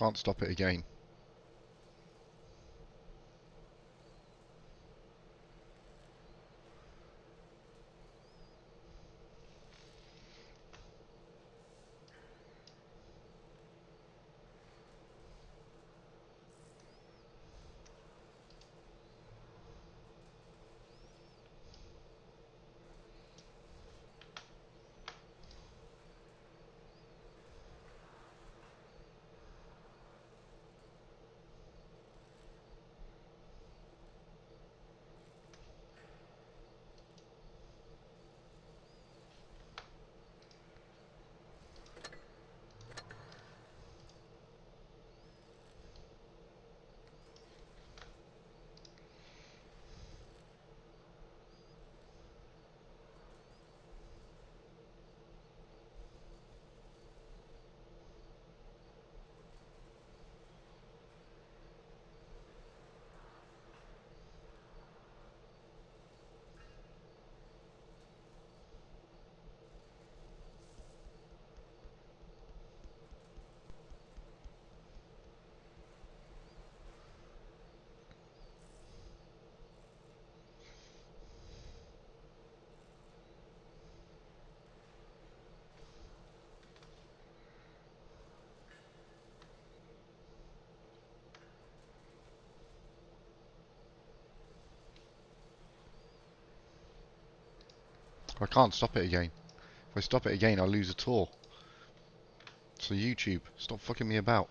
can't stop it again. I can't stop it again. If I stop it again, I'll lose a tour. So YouTube, stop fucking me about.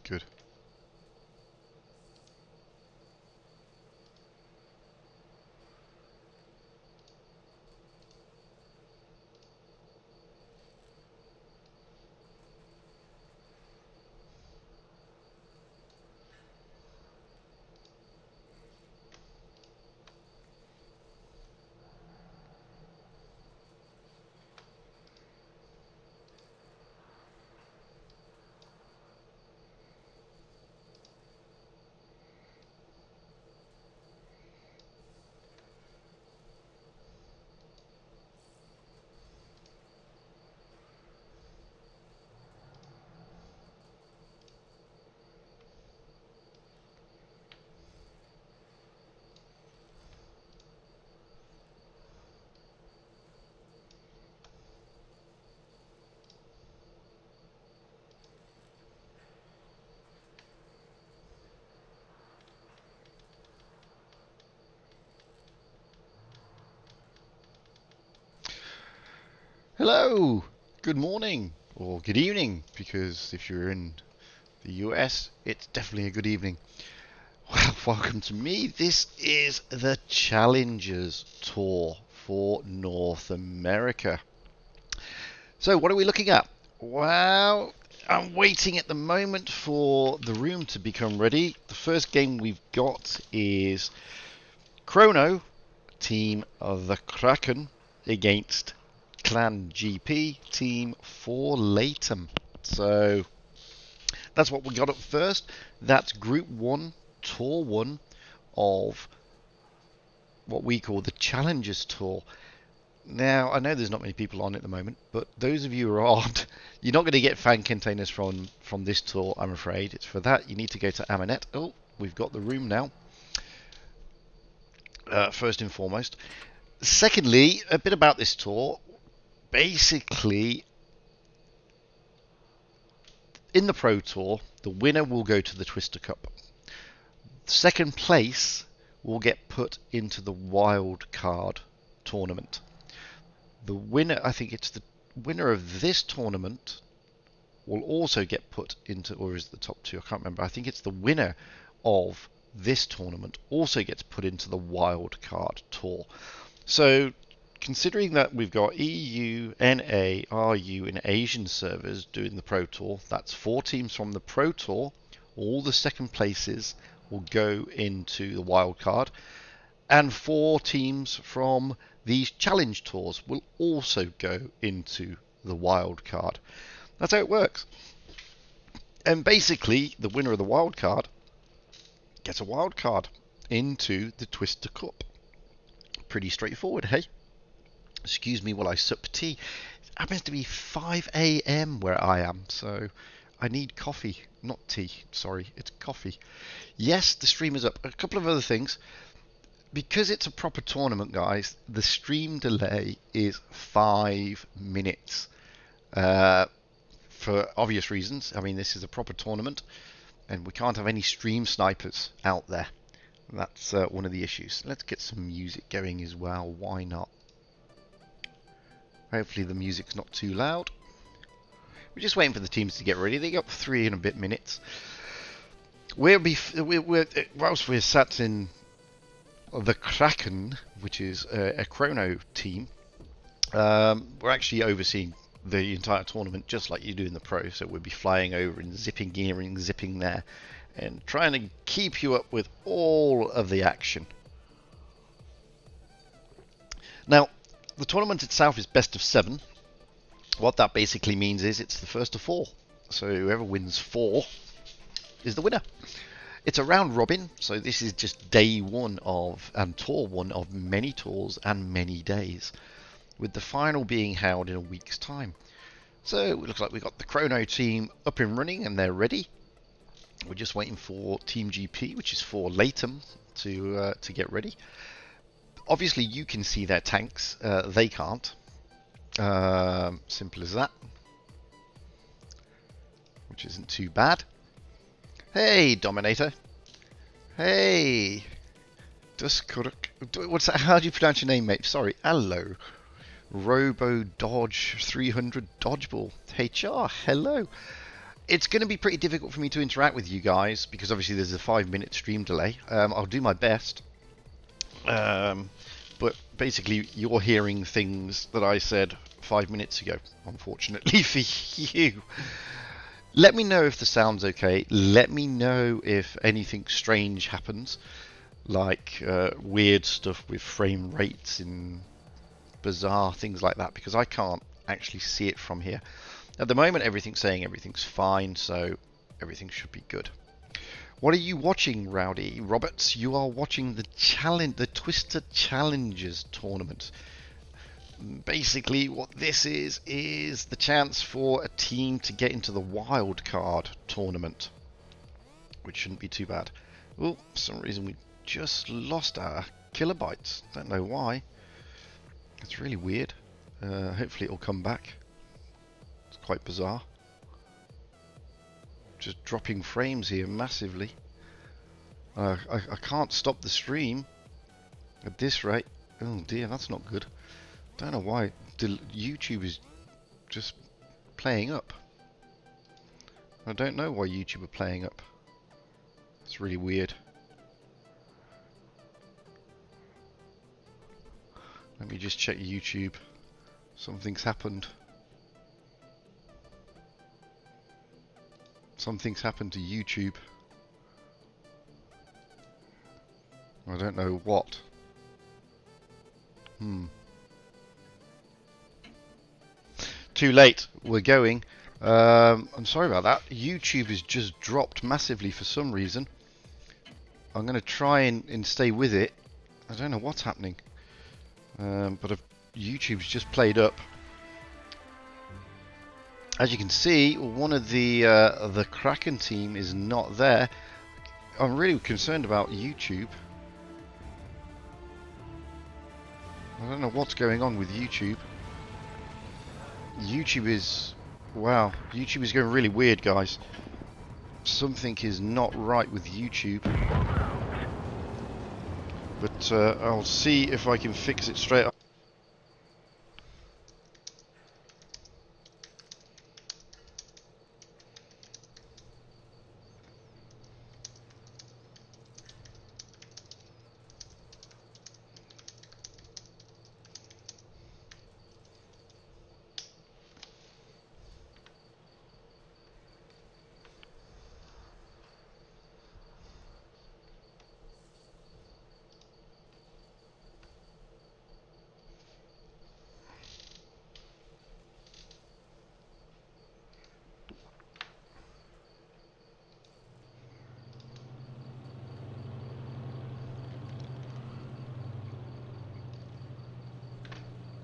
Good. Hello, good morning, or good evening, because if you're in the US, it's definitely a good evening. Well, welcome to me. This is the Challengers Tour for North America. So, what are we looking at? Well, I'm waiting at the moment for the room to become ready. The first game we've got is Chrono, team of the Kraken, against Clan GP, team for Latham. So that's what we got up first. That's Group 1, Tour 1 of what we call the Challengers Tour. Now, I know there's not many people on at the moment, but those of you who are on, you're not going to get fan containers from this tour, I'm afraid. It's for that, you need to go to Amanet. Oh, we've got the room now. first and foremost. Secondly, a bit about this tour. Basically, in the Pro Tour, the winner will go to the Twister Cup. Second place will get put into the wild card tournament. The winner, I think it's the winner of this tournament, will also get put into, or is it the top two? I can't remember. I think it's the winner of this tournament also gets put into the wild card tour. So considering that we've got EU, NA, RU and Asian servers doing the Pro Tour, that's 4 teams from the Pro Tour. All the second places will go into the wild card, and 4 teams from these challenge tours will also go into the wild card. That's how it works. And basically, the winner of the wild card gets a wild card into the Twister Cup. Pretty straightforward, hey? Excuse me while I sup tea. It happens to be 5 a.m. where I am, so I need coffee. Not tea, sorry, it's coffee. Yes, the stream is up. A couple of other things. Because it's a proper tournament, guys, the stream delay is 5 minutes. For obvious reasons. I mean, this is a proper tournament, and we can't have any stream snipers out there. That's one of the issues. Let's get some music going as well. Why not? Hopefully the music's not too loud. We're just waiting for the teams to get ready. They got 3 and a bit minutes. Whilst we're sat in the Kraken, which is a chrono team, we're actually overseeing the entire tournament just like you do in the Pro. So we'll be flying over and zipping here and zipping there and trying to keep you up with all of the action. Now, the tournament itself is best of 7. What that basically means is it's the first of 4. So whoever wins 4 is the winner. It's a round robin, so this is just day 1 of, and tour 1 of many tours and many days, with the final being held in a week's time. So it looks like we've got the Chrono team up and running and they're ready. We're just waiting for Team GP, which is for Latham, to get ready. Obviously, you can see their tanks. They can't. Simple as that. Which isn't too bad. Hey, Dominator. Hey. Duskuruk. What's that? How do you pronounce your name, mate? Sorry. Hello. Robo Dodge 300 Dodgeball. HR. Hello. It's going to be pretty difficult for me to interact with you guys because obviously there's a 5-minute stream delay. I'll do my best. But basically, you're hearing things that I said 5 minutes ago, unfortunately for you. Let me know if the sound's okay. Let me know if anything strange happens, like weird stuff with frame rates and bizarre things like that, because I can't actually see it from here. At the moment, everything's saying everything's fine, so everything should be good. What are you watching, Rowdy Roberts? You are watching the Twister Challengers tournament. Basically, what this is the chance for a team to get into the wild card tournament, which shouldn't be too bad. Oh, for some reason we just lost our kilobytes. Don't know why. It's really weird. Hopefully it'll come back. It's quite bizarre. Just dropping frames here massively. I can't stop the stream at this rate. Oh dear, that's not good. Don't know why YouTube is just playing up. I don't know why YouTube are playing up. It's really weird. Let me just check YouTube. Something's happened. Something's happened to YouTube. I don't know what. Too late. We're going. I'm sorry about that. YouTube has just dropped massively for some reason. I'm going to try and stay with it. I don't know what's happening. But YouTube's just played up. As you can see, one of the Kraken team is not there. I'm really concerned about YouTube. I don't know what's going on with YouTube. YouTube is... Wow, YouTube is going really weird, guys. Something is not right with YouTube. But I'll see if I can fix it straight up.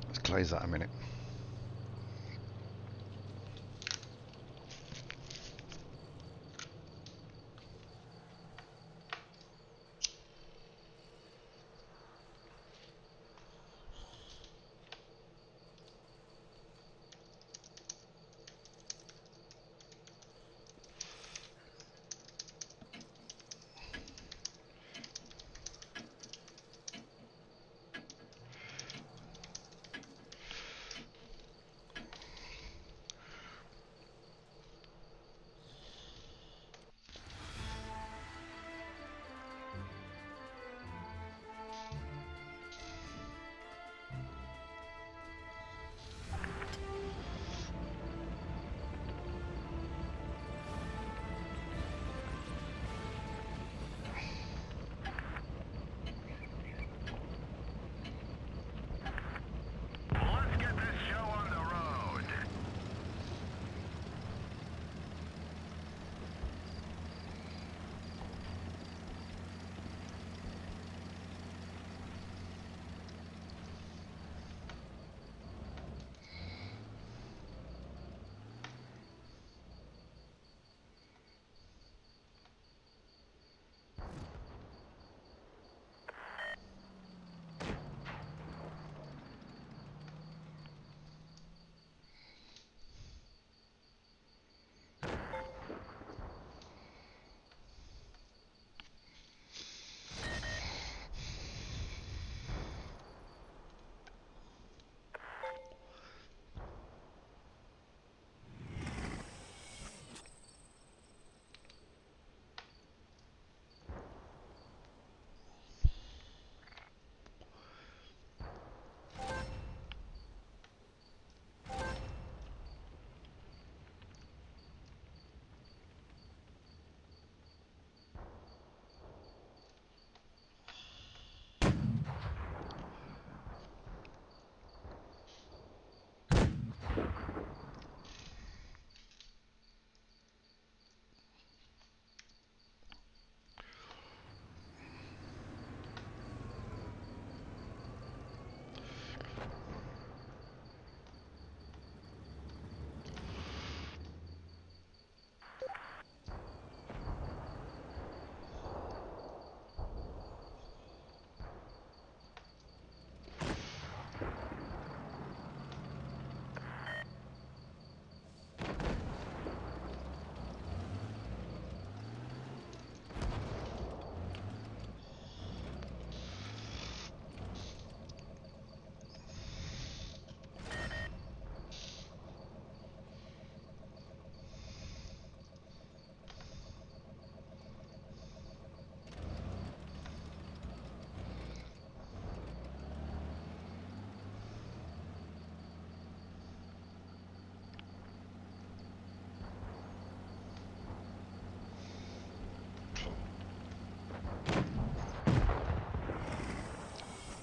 Let's close that a minute.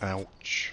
Ouch.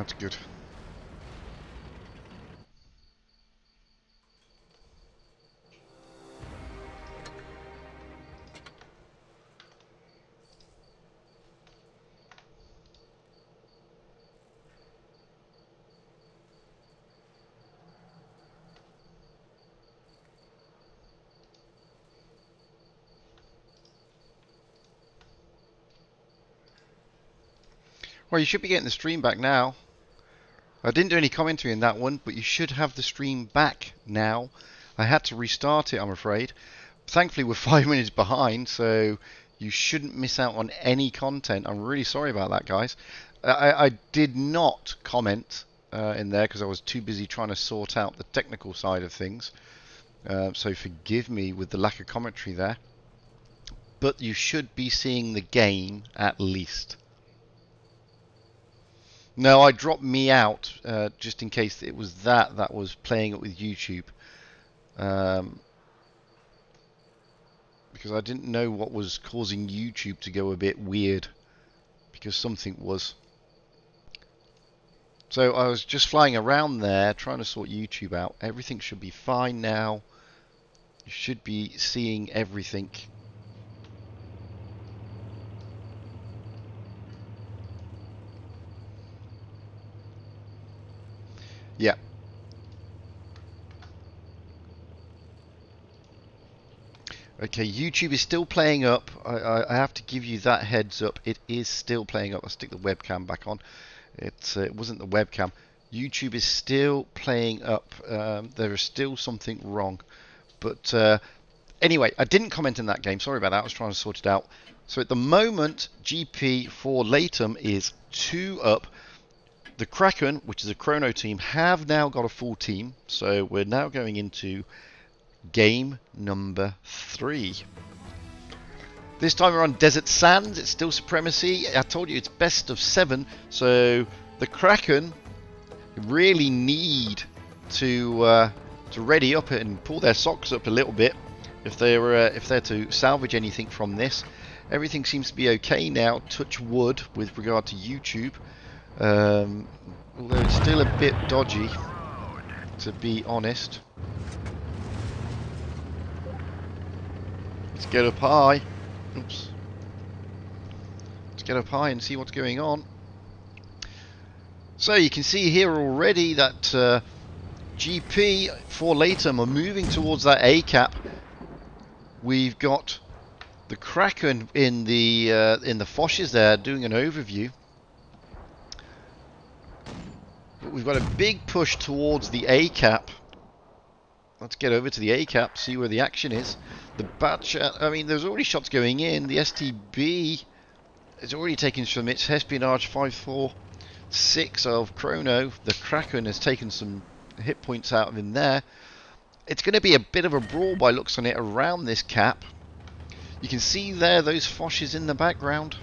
That's good. Well, you should be getting the stream back now. I didn't do any commentary in that one, but you should have the stream back now. I had to restart it, I'm afraid. Thankfully, we're 5 minutes behind, so you shouldn't miss out on any content. I'm really sorry about that, guys. I did not comment in there because I was too busy trying to sort out the technical side of things. So forgive me with the lack of commentary there. But you should be seeing the game at least. No, I dropped me out just in case it was that was playing it with YouTube. Because I didn't know what was causing YouTube to go a bit weird. Because something was. So I was just flying around there trying to sort YouTube out. Everything should be fine now. You should be seeing everything. Yeah. Okay, YouTube is still playing up. I have to give you that heads up. It is still playing up. I'll stick the webcam back on. It wasn't the webcam. YouTube is still playing up. There is still something wrong. But anyway, I didn't comment in that game. Sorry about that. I was trying to sort it out. So at the moment, GP for Latham is 2 up. The Kraken, which is a chrono team, have now got a full team. So we're now going into game number 3. This time we're on Desert Sands. It's still Supremacy. I told you it's best of 7. So the Kraken really need to ready up and pull their socks up a little bit if they're to salvage anything from this. Everything seems to be okay now. Touch wood with regard to YouTube. Although it's still a bit dodgy, to be honest. Let's get up high. Oops. Let's get up high and see what's going on. So you can see here already that GP for Latham are moving towards that A cap. We've got the Kraken in the Foshes there doing an overview. But we've got a big push towards the A cap. Let's get over to the A cap, see where the action is. The batch, I mean, there's already shots going in. The STB is already taken some its espionage 546 of Chrono. The Kraken has taken some hit points out of him there. It's going to be a bit of a brawl by looks on it around this cap. You can see there those Foshes in the background.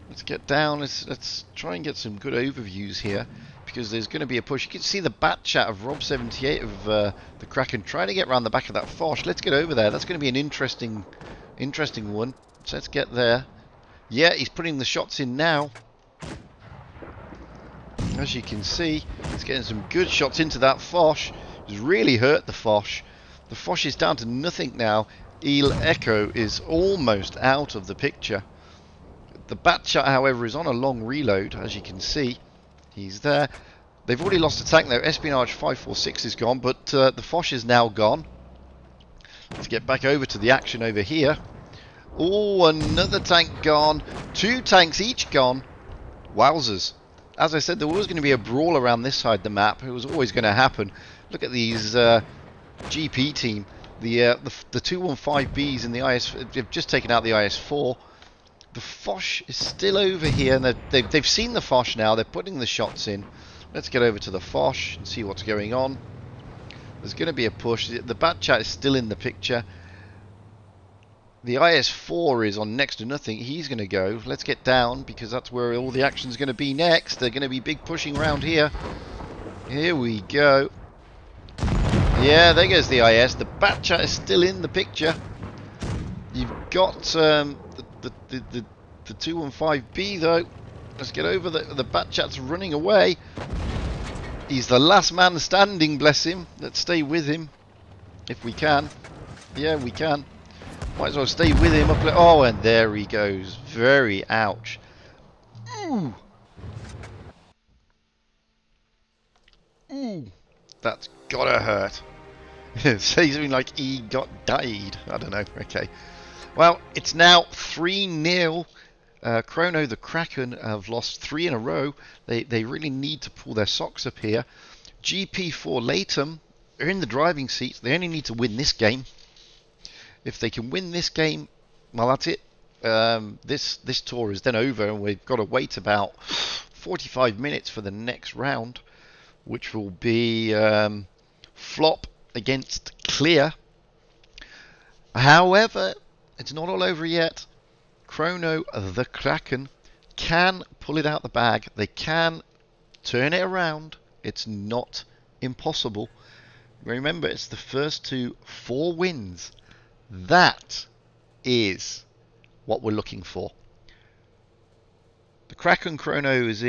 Let's get down. Let's try and get some good overviews here, because there's going to be a push. You can see the bat chat of Rob78 of the Kraken trying to get around the back of that Fosh. Let's get over there. That's going to be an interesting one. So let's get there. Yeah, he's putting the shots in now. As you can see, he's getting some good shots into that Fosh. He's really hurt the Fosh. The Fosh is down to nothing now. Il Echo is almost out of the picture. The bat chat, however, is on a long reload, as you can see. He's there. They've already lost a tank though. Espionage 546 is gone, but the Fosh is now gone. Let's get back over to the action over here. Oh, another tank gone. 2 tanks each gone. Wowzers. As I said, there was going to be a brawl around this side of the map. It was always going to happen. Look at these GP team. The 215Bs in the IS. They've just taken out the IS-4. The Fosh is still over here, and they've seen the Fosh now. They're putting the shots in. Let's get over to the Fosh and see what's going on. There's going to be a push. The bat chat is still in the picture. The IS-4 is on next to nothing. He's going to go. Let's get down, because that's where all the action's going to be next. They're going to be big pushing around here. Here we go. Yeah, there goes the IS. The bat chat is still in the picture. You've got the 215B though. Let's get over. The Batchat's running away. He's the last man standing, bless him. Let's stay with him if we can. Yeah, we can. Might as well stay with him. Oh, and there he goes. Very ouch. Ooh. Ooh. That's gotta hurt. Say something like he got died. I don't know. Okay. Well, it's now 3-0. Chrono, the Kraken, have lost 3 in a row. They really need to pull their socks up here. GP4 Latham are in the driving seats. They only need to win this game. If they can win this game, well, that's it. This tour is then over, and we've got to wait about 45 minutes for the next round, which will be Flop against Clear. However, it's not all over yet. Chrono, the Kraken, can pull it out the bag. They can turn it around. It's not impossible. Remember, it's the first to 4 wins. That is what we're looking for. The Kraken Chrono is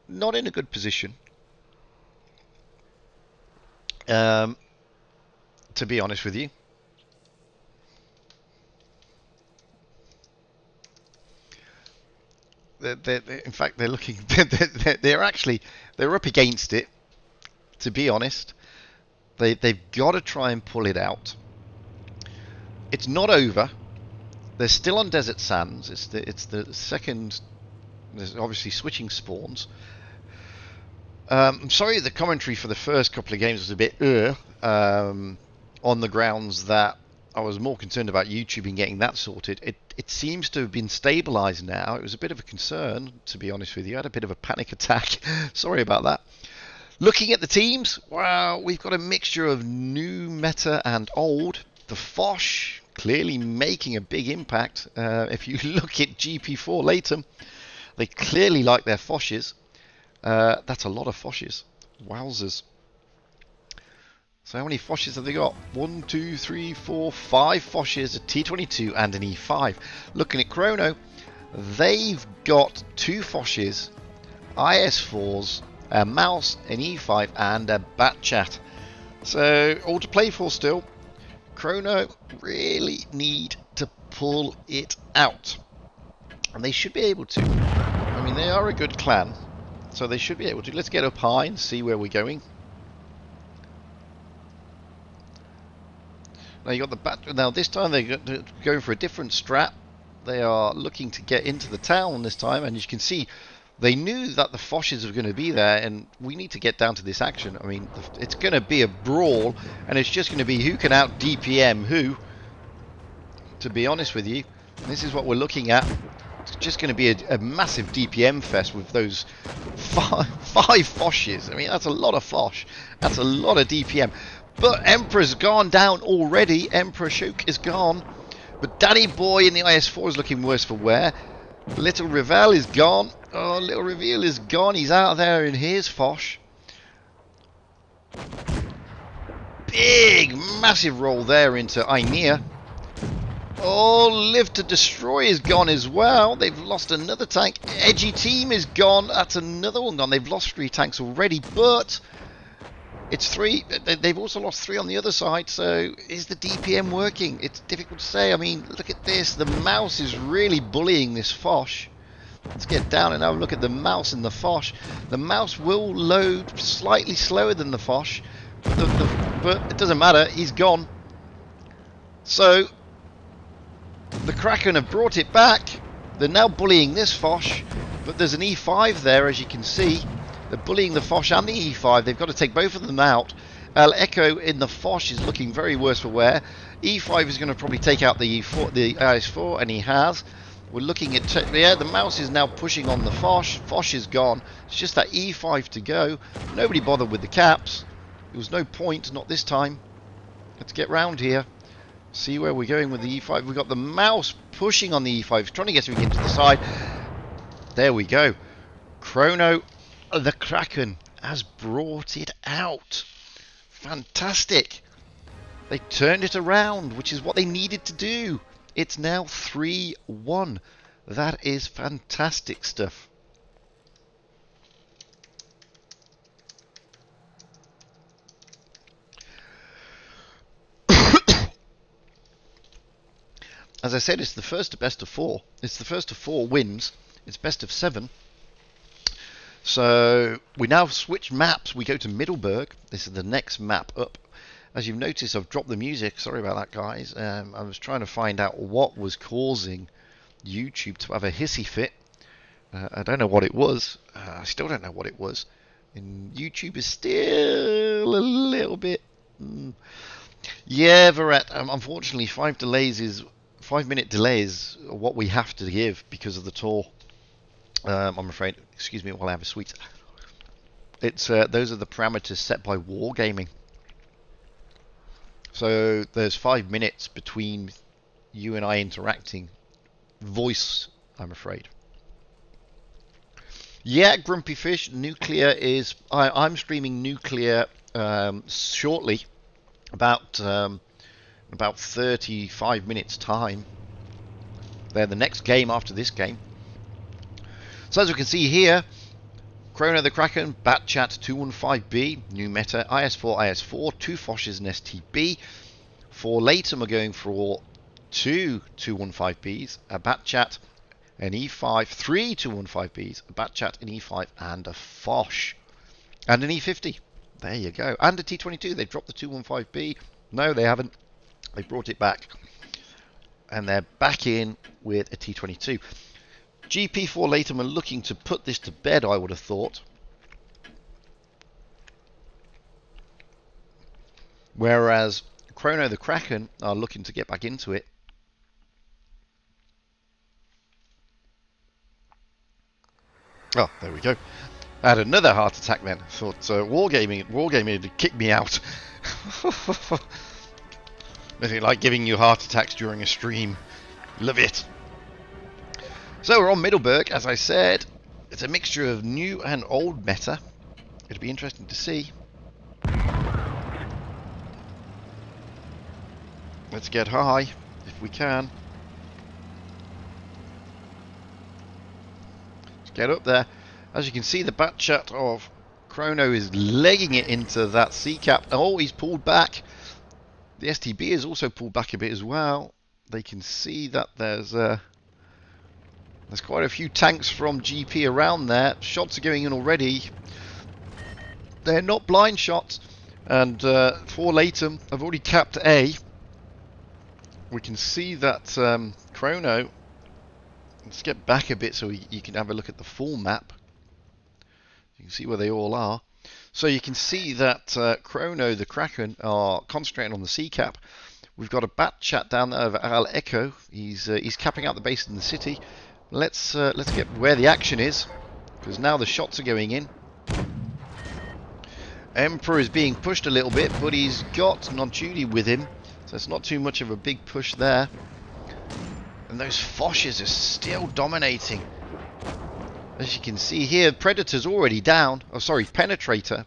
not in a good position. To be honest with you. In fact, they're looking. They're up against it. To be honest, they've got to try and pull it out. It's not over. They're still on desert sands. It's the second. There's obviously switching spawns. I'm sorry, the commentary for the first couple of games was a bit on the grounds that I was more concerned about YouTube and getting that sorted. It seems to have been stabilised now. It was a bit of a concern, to be honest with you. I had a bit of a panic attack. Sorry about that. Looking at the teams, well, we've got a mixture of new meta and old. The Fosh clearly making a big impact. If you look at GP4 Latham, they clearly like their Foshes. That's a lot of Foshes. Wowzers. So how many Foshes have they got? 1, 2, 3, 4, 5 Foshes, a T22 and an E5. Looking at Chrono, they've got 2 Foshes, IS4s, a Mouse, an E5 and a Batchat. So all to play for still. Chrono really need to pull it out. And they should be able to. I mean, they are a good clan. So they should be able to. Let's get up high and see where we're going. Now you got the bat. Now this time they're going for a different strat. They are looking to get into the town this time, and as you can see, they knew that the Foshes were going to be there, and we need to get down to this action. I mean, it's going to be a brawl, and it's just going to be who can out DPM who. To be honest with you, and this is what we're looking at. It's just going to be a massive DPM fest with those five Foshes. I mean, that's a lot of Fosh. That's a lot of DPM. But Emperor's gone down already. Emperor Shoke is gone. But Danny Boy in the IS4 is looking worse for wear. Little Reveal is gone. Oh, Little Reveal is gone. He's out there in his Fosh. Big, massive roll there into Ainea. Oh, Live to Destroy is gone as well. They've lost another tank. Edgy Team is gone. That's another one gone. They've lost 3 tanks already, but it's 3. They've also lost 3 on the other side. So is the DPM working? It's difficult to say. I mean, look at this. The Mouse is really bullying this Fosh. Let's get down and have a look at the Mouse and the Fosh. The Mouse will load slightly slower than the Fosh, but it doesn't matter. He's gone. So the Kraken have brought it back. They're now bullying this Fosh, but there's an E5 there, as you can see. They're bullying the Fosh and the E5. They've got to take both of them out. El Echo in the Fosh is looking very worse for wear. E5 is going to probably take out the E4, the IS4, and he has. We're looking at the Mouse is now pushing on the Fosh. Fosh is gone. It's just that E5 to go. Nobody bothered with the caps. There was no point, not this time. Let's get round here. See where we're going with the E5. We've got the Mouse pushing on the E5, trying to get him into the side. There we go. Chrono, the Kraken, has brought it out. Fantastic. They turned it around, which is what they needed to do. It's now 3-1. That is fantastic stuff. As I said, it's the first of best of 4. It's the first of 4 wins. It's best of 7. So we now switch maps. We go to Middleburg. This is the next map up. As you've noticed, I've dropped the music. Sorry about that, guys. I was trying to find out what was causing YouTube to have a hissy fit. I don't know what it was. I still don't know what it was. And YouTube is still a little bit... Yeah, Verret. Unfortunately, 5-minute delay is what we have to give because of the tour. I'm afraid. Excuse me while I have a sweet. It's those are the parameters set by Wargaming. So there's 5 minutes between you and I interacting. Voice, I'm afraid. Yeah, Grumpy Fish. Nuclear is. I'm streaming Nuclear shortly, about 35 minutes time. They're the next game after this game. So as we can see here, Chrono the Kraken, Batchat 215B, new meta, IS4, 2 Foshes and STB. For Latham are going for 2 215Bs, a Batchat, an E5, 3 215Bs, a Batchat, an E5 and a Fosh. And an E50. There you go. And a T22. They've dropped the 215B. No, they haven't. They brought it back. And they're back in with a T22. GP4 Latham are looking to put this to bed, I would have thought. Whereas Chrono the Kraken are looking to get back into it. Oh, there we go. I had another heart attack then. I thought Wargaming had kicked me out. Nothing like giving you heart attacks during a stream. Love it. So we're on Middleburg, as I said. It's a mixture of new and old meta. It'll be interesting to see. Let's get high, if we can. Let's get up there. As you can see, the Batchat of Chrono is legging it into that C-cap. Oh, he's pulled back. The STB is also pulled back a bit as well. They can see that there's quite a few tanks from GP around there. Shots are going in already. They're not blind shots. And for Latham, I've already capped A. We can see that Chrono... Let's get back a bit so you can have a look at the full map. You can see where they all are. So you can see that Chrono, the Kraken, are concentrating on the C-cap. We've got a Batchat down there over Al Echo. He's capping out the base in the city. Let's get where the action is, because now the shots are going in. Emperor is being pushed a little bit, but he's got Nonchudi with him, so it's not too much of a big push there. And those Foshes are still dominating. As you can see here, Predator's already down. Oh, sorry, Pentrador,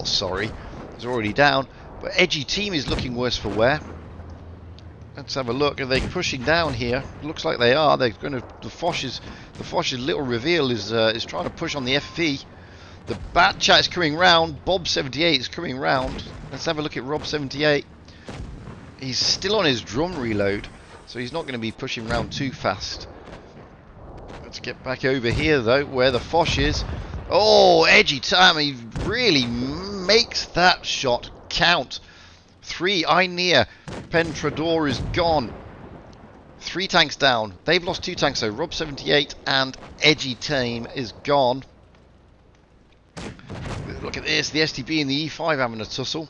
sorry, is already down. But Edgy Team is looking worse for wear. Let's have a look. Are they pushing down here? Looks like they are. They're going to. The Fosh's little reveal is trying to push on the FV. The Batchat is coming round. Bob78 is coming round. Let's have a look at Rob78. He's still on his drum reload, so he's not going to be pushing round too fast. Let's get back over here though, where the Fosh is. Oh, Edgy Time. He really makes that shot count. 3 Inear. Pentrador is gone. 3 tanks down. They've lost 2 tanks though. Rob78 and Edgy Team is gone. Look at this. The STB and the E5 having a tussle.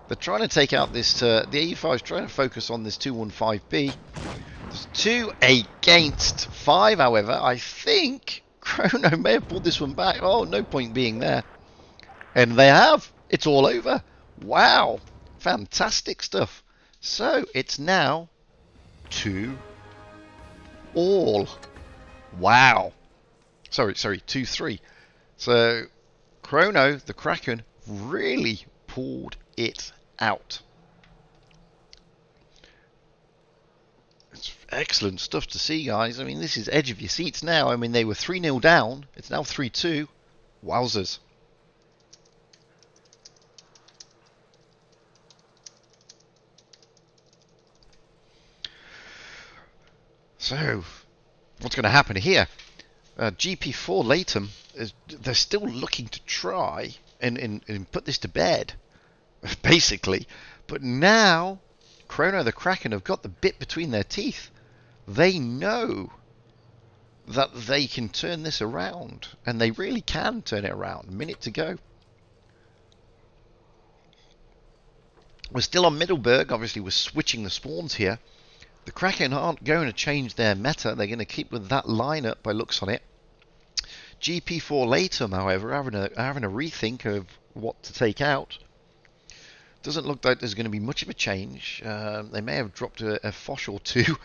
They're trying to take out this. The E5 is trying to focus on this 215B. There's 2 against 5, however. I think Chrono may have pulled this one back. Oh, no point being there. And they have. It's all over. Wow. Fantastic stuff. So it's now 2-all. Wow. Sorry, 2-3. So Chrono, the Kraken, really pulled it out. It's excellent stuff to see, guys. I mean, this is edge of your seats now. I mean, they were 3-0 down. It's now 3-2. Wowzers. So, what's going to happen here? GP4 Latham, they're still looking to try and put this to bed, basically. But now, Chrono the Kraken have got the bit between their teeth. They know that they can turn this around, and they really can turn it around. A minute to go. We're still on Middleburg. Obviously, we're switching the spawns here. The Kraken aren't going to change their meta. They're going to keep with that lineup by looks on it. GP4 Latham, however, having a rethink of what to take out. Doesn't look like there's going to be much of a change. They may have dropped a Foch or two.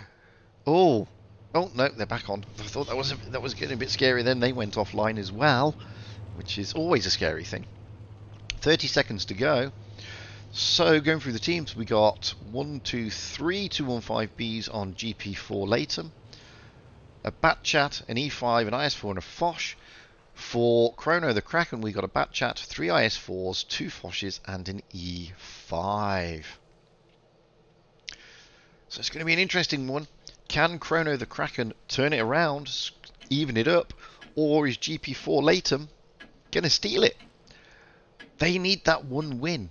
Oh no, they're back on. I thought that was getting a bit scary. Then they went offline as well, which is always a scary thing. 30 seconds to go. So going through the teams, we got 1, 2, 3 215Bs on GP4 Latham, a Batchat, an E5, an IS4, and a Foch. For Chrono the Kraken, we got a Batchat, 3 IS4s, 2 Foches, and an E5. So it's going to be an interesting one. Can Chrono the Kraken turn it around, even it up, or is GP4 Latham going to steal it? They need that one win.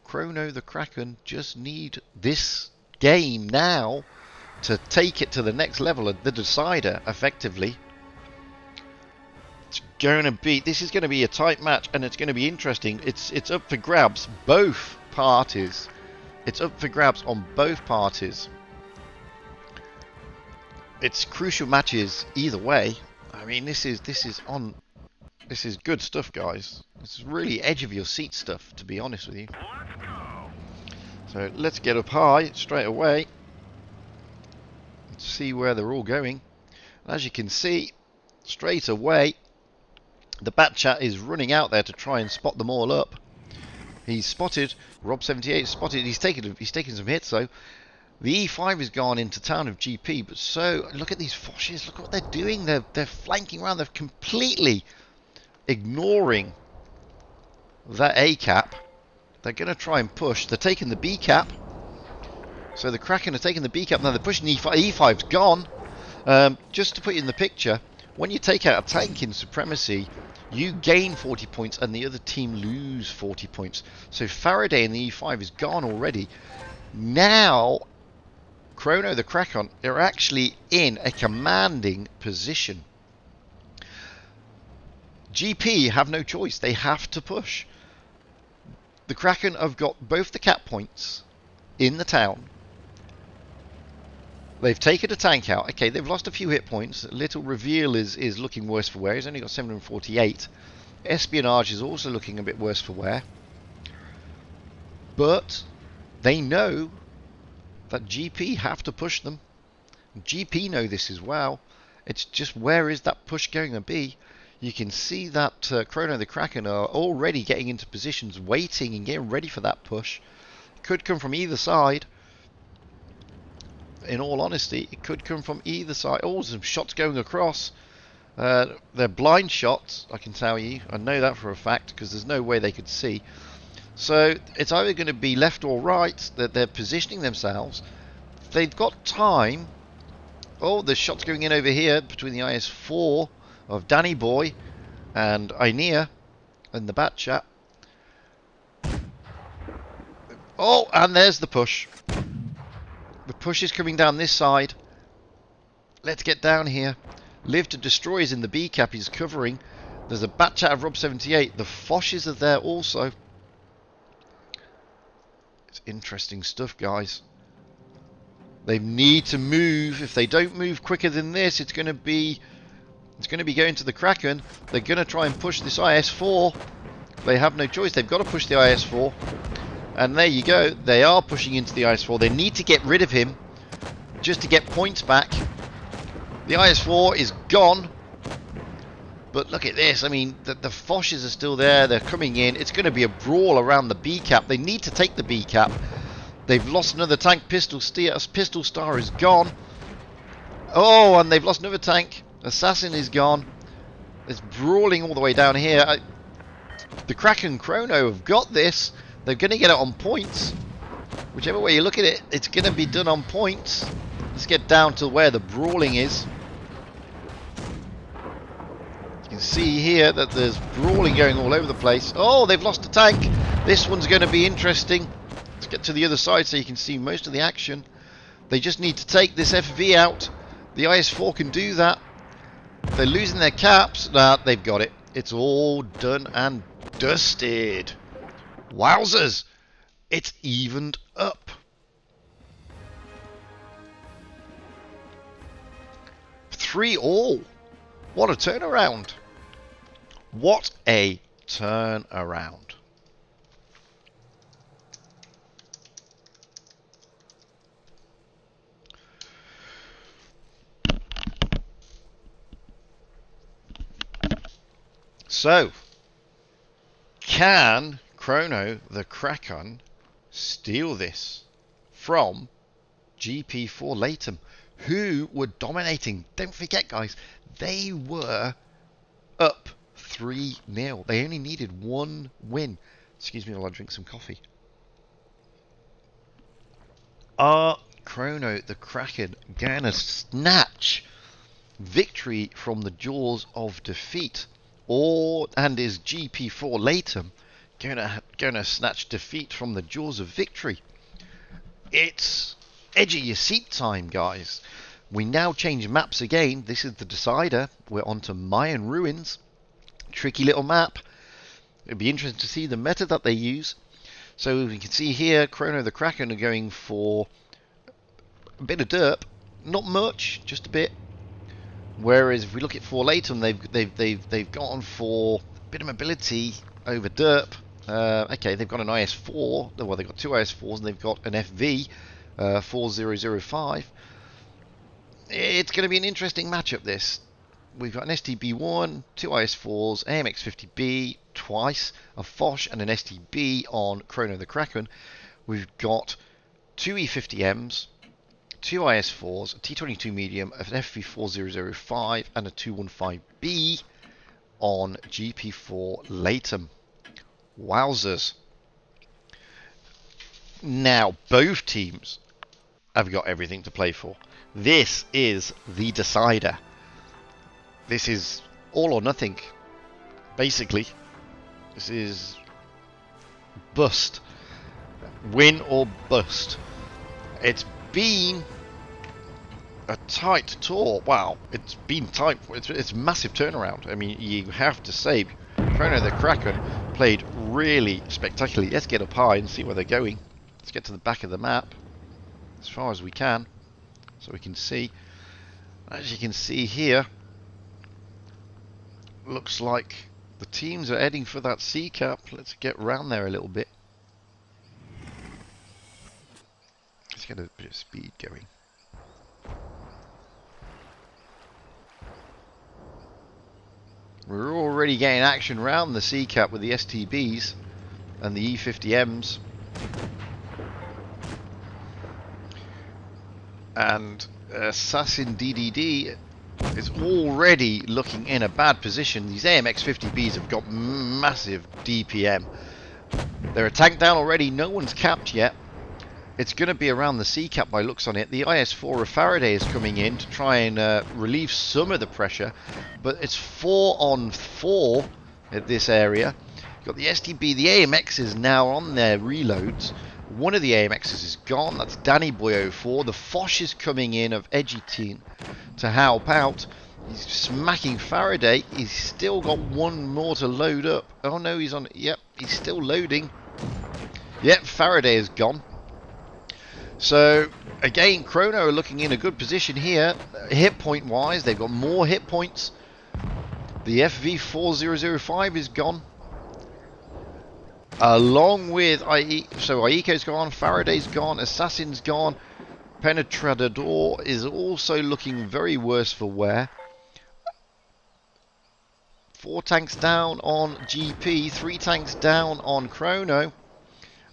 Chrono the Kraken just need this game now to take it to the next level, the decider, effectively. This is going to be a tight match, and it's going to be interesting. It's up for grabs, both parties. It's up for grabs on both parties. It's crucial matches either way. I mean, this is good stuff, guys. This is really edge of your seat stuff, to be honest with you. So let's get up high straight away. Let's see where they're all going. As you can see, straight away, the Batchat is running out there to try and spot them all up. He's spotted. Wotb spotted. He's taken some hits though. The E5 has gone into town of GP, but so look at these Foches. Look what they're doing. They're flanking around. They're completely ignoring that A cap. They're going to try and push. They're taking the B cap. So the Kraken are taking the B cap. Now they're pushing E5. E5's gone. Just to put you in the picture, when you take out a tank in Supremacy, you gain 40 points and the other team lose 40 points. So Faraday in the E5 is gone already. Now, Chrono the Kraken are actually in a commanding position. GP have no choice. They have to push. The Kraken have got both the cap points in the town. They've taken a tank out. Okay, they've lost a few hit points. Little Reveal is looking worse for wear. He's only got 748. Espionage is also looking a bit worse for wear. But they know that GP have to push them. GP know this as well. It's just, where is that push going to be? You can see that Chrono the Kraken are already getting into positions, waiting and getting ready for that push. Could come from either side. In all honesty, it could come from either side. Oh, some shots going across. They're blind shots, I can tell you. I know that for a fact, because there's no way they could see. So it's either going to be left or right that they're positioning themselves. They've got time. Oh, there's shots going in over here between the IS-4 of Danny Boy and Ainea and the Batchat. Oh, and there's the push. The push is coming down this side. Let's get down here. Live to Destroy is in the B cap. He's covering. There's a Batchat of Wotb. The Foches are there also. It's interesting stuff, guys. They need to move. If they don't move quicker than this, it's going to be going to the Kraken. They're going to try and push this IS-4. They have no choice. They've got to push the IS-4. And there you go. They are pushing into the IS-4. They need to get rid of him just to get points back. The IS-4 is gone. But look at this. I mean, the Foches are still there. They're coming in. It's going to be a brawl around the B cap. They need to take the B cap. They've lost another tank. Pistol Star is gone. Oh, and they've lost another tank. Assassin is gone. It's brawling all the way down here. The Kraken Chrono have got this. They're going to get it on points. Whichever way you look at it, it's going to be done on points. Let's get down to where the brawling is. You can see here that there's brawling going all over the place. Oh, they've lost a tank. This one's going to be interesting. Let's get to the other side so you can see most of the action. They just need to take this FV out. The IS-4 can do that. They're losing their caps. Nah, they've got it. It's all done and dusted. Wowzers. It's evened up. 3-3. What a turnaround. What a turnaround. So, can Chrono the Kraken steal this from GP4 Latham, who were dominating? Don't forget, guys, they were up 3-0. They only needed one win. Excuse me while I drink some coffee. Are Chrono the Kraken gonna snatch victory from the jaws of defeat? And is GP4 Latham gonna snatch defeat from the jaws of victory? It's edge of your seat time, guys. We now change maps again. This is the decider. We're on to Mayan Ruins. Tricky little map. It'd be interesting to see the meta that they use. So we can see here, Chrono the Kraken are going for a bit of derp. Not much, just a bit. Whereas if we look at 4 Latham, they've gone for a bit of mobility over derp. Okay, they've got an IS-4. Well, they've got 2 IS-4s and they've got an FV 4005. It's going to be an interesting matchup, this. We've got an STB1, 2 IS-4s, AMX-50B twice, a Foch and an STB on Chrono the Kraken. We've got 2 E50Ms, 2 IS-4s, a T22 medium, an FV4005 and a 215B on GP4 Latham. Wowzers. Now, both teams have got everything to play for. This is the decider. This is all or nothing, basically. This is bust. Win or bust. It's been a tight tour. Wow, it's been tight. It's a massive turnaround. I mean, you have to say, Chrono the Kraken played really spectacularly. Let's get up high and see where they're going. Let's get to the back of the map as far as we can, so we can see. As you can see here, looks like the teams are heading for that C cap. Let's get round there a little bit. Let's get a bit of speed going. We're already getting action round the C cap with the STBs and the E50Ms. And Assassin DDD is already looking in a bad position. These AMX-50Bs have got massive DPM. They're a tank down already. No one's capped yet. It's going to be around the C cap by looks on it. The IS-4 of Faraday is coming in to try and relieve some of the pressure. But it's 4 on 4 at this area. You've got the STB. The AMX is now on their reloads. One of the AMXs is gone. That's Danny Boy 04. The Foch is coming in of Edgy Teen to help out. He's smacking Faraday. He's still got one more to load up. Oh no, he's on. Yep, he's still loading. Yep, Faraday is gone. So again, Chrono are looking in a good position here. Hit point wise, they've got more hit points. The FV4005 is gone. Along with Aiko's gone, Faraday's gone, Assassin's gone, Penetrador is also looking very worse for wear. 4 tanks down on GP, 3 tanks down on Chrono.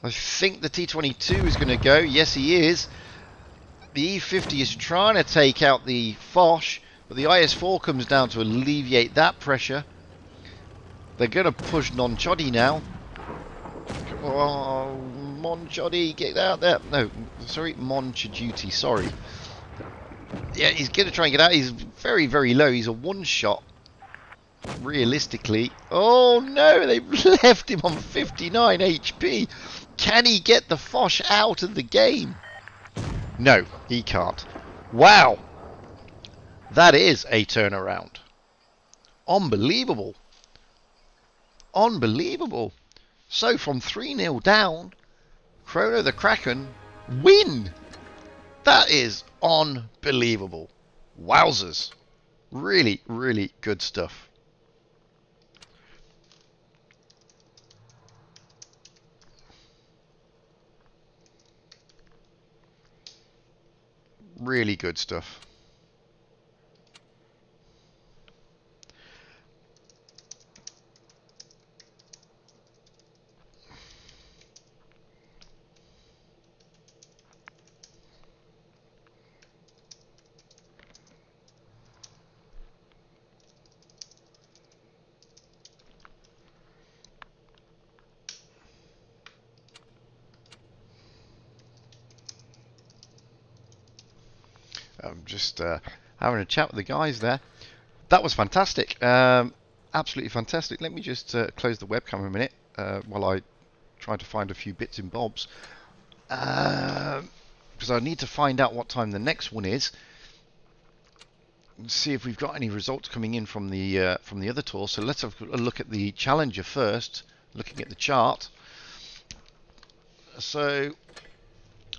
I think the T22 is going to go. Yes, he is. The E50 is trying to take out the Foch, but the IS-4 comes down to alleviate that pressure. They're going to push non-choddy now. Oh, Monchody, get out there. No, sorry, Monchaduty, sorry. Yeah, he's going to try and get out. He's very, very low. He's a one-shot, realistically. Oh, no, they've left him on 59 HP. Can he get the Foch out of the game? No, he can't. Wow. That is a turnaround. Unbelievable. Unbelievable. So from 3-0 down, Chrono the Kraken win. That is unbelievable. Wowzers. Really, really good stuff. Really good stuff. I'm just having a chat with the guys there. That was fantastic. Absolutely fantastic. Let me just close the webcam a minute while I try to find a few bits and bobs. Because I need to find out what time the next one is. See if we've got any results coming in from the other tour. So let's have a look at the Challenger first. Looking at the chart. So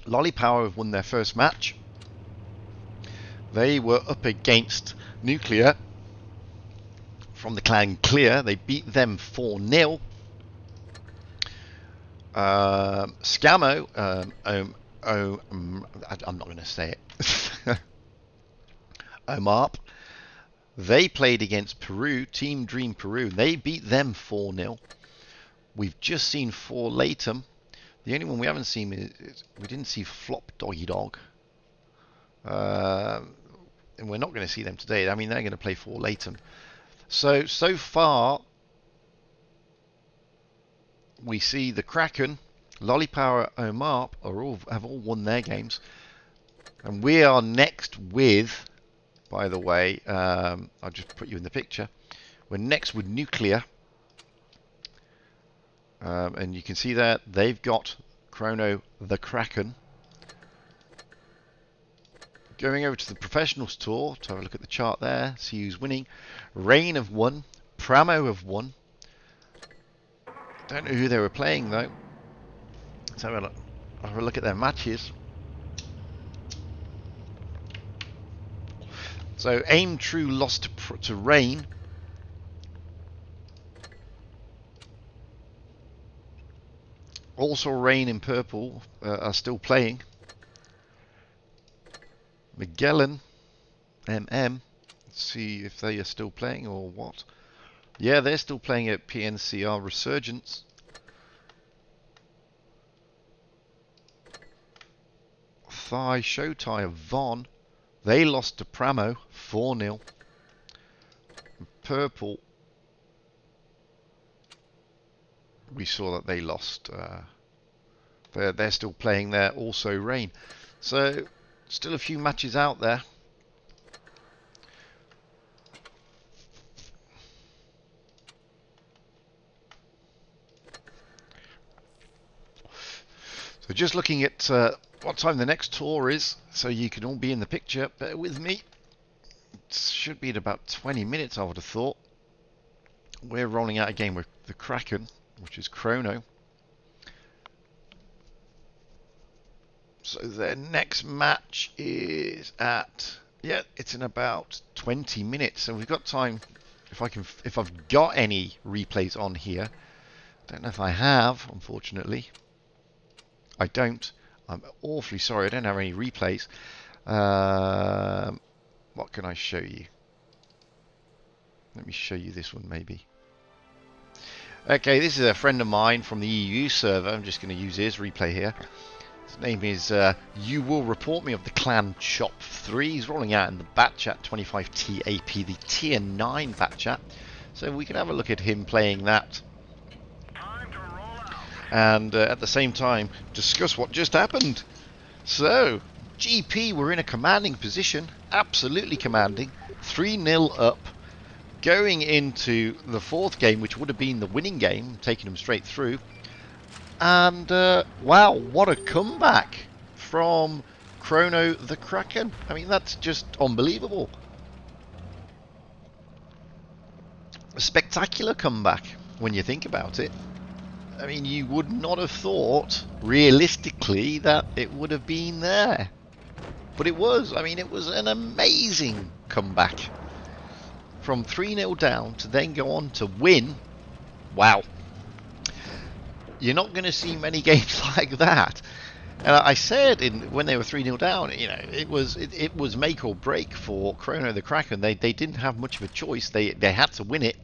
Lolly Power have won their first match. They were up against Nuclear from the clan Clear. They beat them 4-0. Scammo, I'm not going to say it. Omarp. They played against Peru, Team Dream Peru. They beat them 4-0. We've just seen 4 Latham. The only one we haven't seen is we didn't see Flop Doggy Dog. And we're not going to see them today. I mean, they're going to play 4 Latham. So far, we see the Kraken, Lollypower, Omarp have all won their games. And we are next with, by the way, I'll just put you in the picture. We're next with Nuclear. And you can see that they've got Chrono the Kraken. Going over to the Professionals Tour to have a look at the chart there, see who's winning. Rain have won, Pramo have won. Don't know who they were playing though. Let's have a look at their matches. So Aim True lost to Rain. Also Rain in purple are still playing. Magellan, MM, let's see if they are still playing or what. Yeah, they're still playing at PNCR Resurgence. Thigh Showtie of Von, they lost to Pramo 4-0. Purple, we saw that they lost. They're still playing there. Also Rain. So still a few matches out there. So just looking at what time the next tour is, so you can all be in the picture. Bear with me. It should be at about 20 minutes, I would have thought. We're rolling out a game with the Kraken, which is Chrono. So their next match is at, yeah, it's in about 20 minutes. So we've got time, if I've got any replays on here. Don't know if I have, unfortunately. I don't. I'm awfully sorry, I don't have any replays. What can I show you? Let me show you this one maybe. Okay, this is a friend of mine from the EU server. I'm just going to use his replay here. His name is You Will Report Me of the Clan Chop 3. He's rolling out in the Bat Chat 25 TAP, the Tier 9 Bat Chat. So we can have a look at him playing that. And at the same time, discuss what just happened. So, GP were in a commanding position. absolutely commanding, 3-0 up, going into the fourth game, which would have been the winning game, taking them straight through. And wow, what a comeback from Chrono the Kraken. I mean, that's just unbelievable. A spectacular comeback when you think about it. I mean, you would not have thought, realistically, that it would have been there. But it was. I mean, it was an amazing comeback. From 3-0 down to then go on to win. Wow. You're not going to see many games like that. And I said when they were 3-0 down, you know, it was make or break for Chrono the Kraken. They didn't have much of a choice. They had to win it.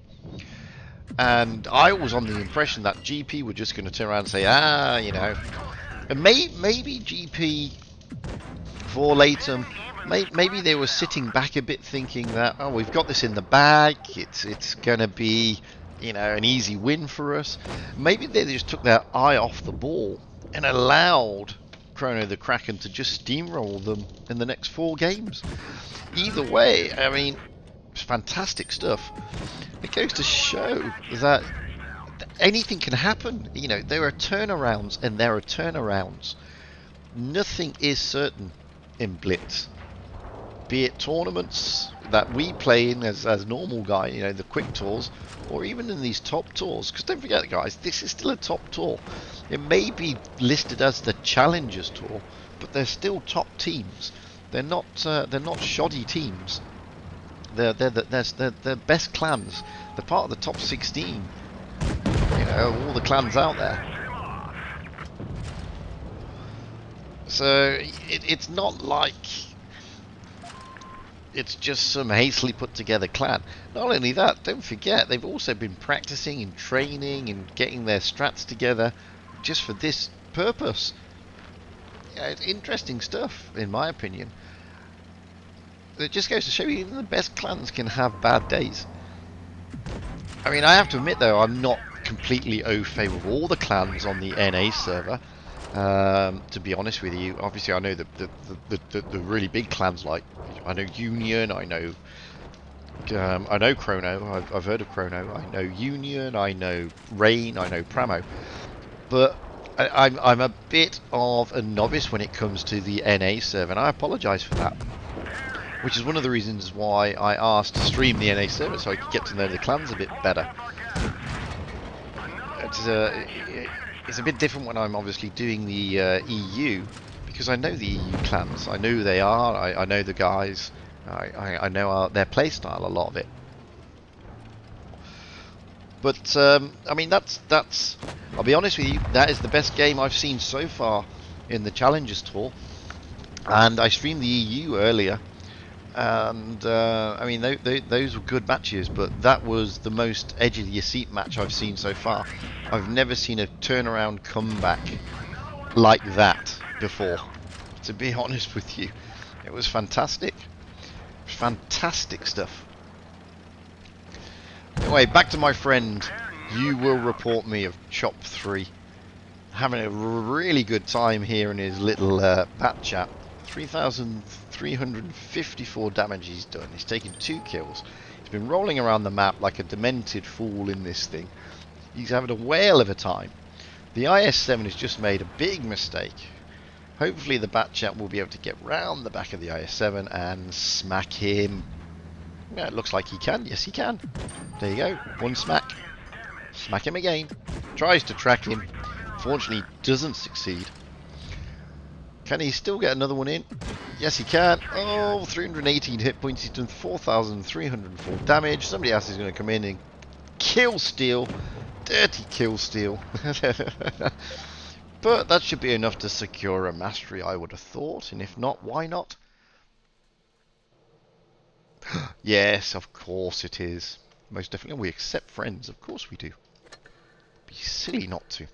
And I was on the impression that GP were just going to turn around and say, you know, and maybe GP for Latham, maybe they were sitting back a bit thinking that, oh, we've got this in the bag. It's going to be, you know, an easy win for us. Maybe they just took their eye off the ball and allowed Chrono the Kraken to just steamroll them in the next 4 games. Either way, I mean, it's fantastic stuff. It goes to show that anything can happen. You know, there are turnarounds and there are turnarounds. Nothing is certain in Blitz. Be it tournaments that we play in as normal guy, you know, the quick tours, or even in these top tours. Because don't forget, guys, this is still a top tour. It may be listed as the Challengers Tour, but they're still top teams. They're not shoddy teams. They're best clans. They're part of the top 16. You know, all the clans out there. So it's not like it's just some hastily put together clan. Not only that, don't forget, they've also been practicing and training and getting their strats together just for this purpose. Yeah, it's interesting stuff, in my opinion. It just goes to show you even the best clans can have bad days. I mean, I have to admit though, I'm not completely au fait with all the clans on the NA server. To be honest with you, obviously I know the really big clans, like I know Union, I know Chrono. I've heard of Chrono. I know Union, I know Rain, I know Pramo, but I'm a bit of a novice when it comes to the NA server, and I apologise for that. Which is one of the reasons why I asked to stream the NA server, so I could get to know the clans a bit better. It's a bit different when I'm obviously doing the EU, because I know the EU clans. I know who they are. I know the guys. I know their playstyle, a lot of it. But I mean, that's. I'll be honest with you. That is the best game I've seen so far in the Challengers Tour. And I streamed the EU earlier, and I mean those were good matches, but that was the most edge of your seat match I've seen so far. I've never seen a turnaround comeback like that before, to be honest with you. It was fantastic. It was fantastic stuff. Anyway, back to my friend. You will report me of Chop 3 having a really good time here in his little bat chat. 3,354 damage he's done. He's taken 2 kills. He's been rolling around the map like a demented fool in this thing. He's having a whale of a time. The IS-7 has just made a big mistake. Hopefully the bat chat will be able to get round the back of the IS-7 and smack him. Yeah, it looks like he can. Yes, he can. There you go. 1 smack. Smack him again. Tries to track him. Fortunately, doesn't succeed. Can he still get another one in? Yes, he can. Oh, 318 hit points. He's done 4,304 damage. Somebody else is going to come in and kill steal. Dirty kill steal. But that should be enough to secure a mastery, I would have thought. And if not, why not? Yes, of course it is. Most definitely. We accept friends. Of course we do. Be silly not to.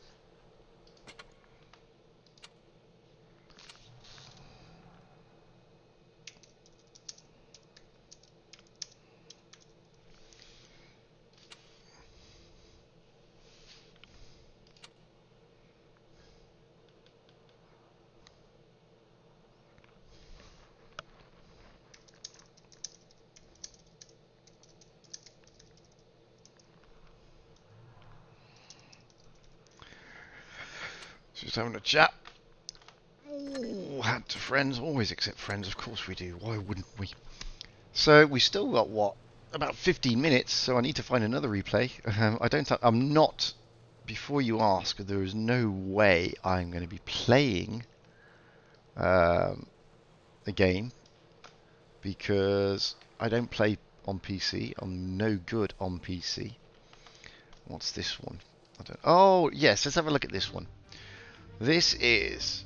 having a chat. Ooh, add to friends. Always accept friends, of course we do. Why wouldn't we? So we still got, what, about 15 minutes, so I need to find another replay. I'm not, before you ask, there is no way I'm going to be playing a game, because I don't play on PC. I'm no good on PC. What's this one? Oh, yes, let's have a look at this one. This is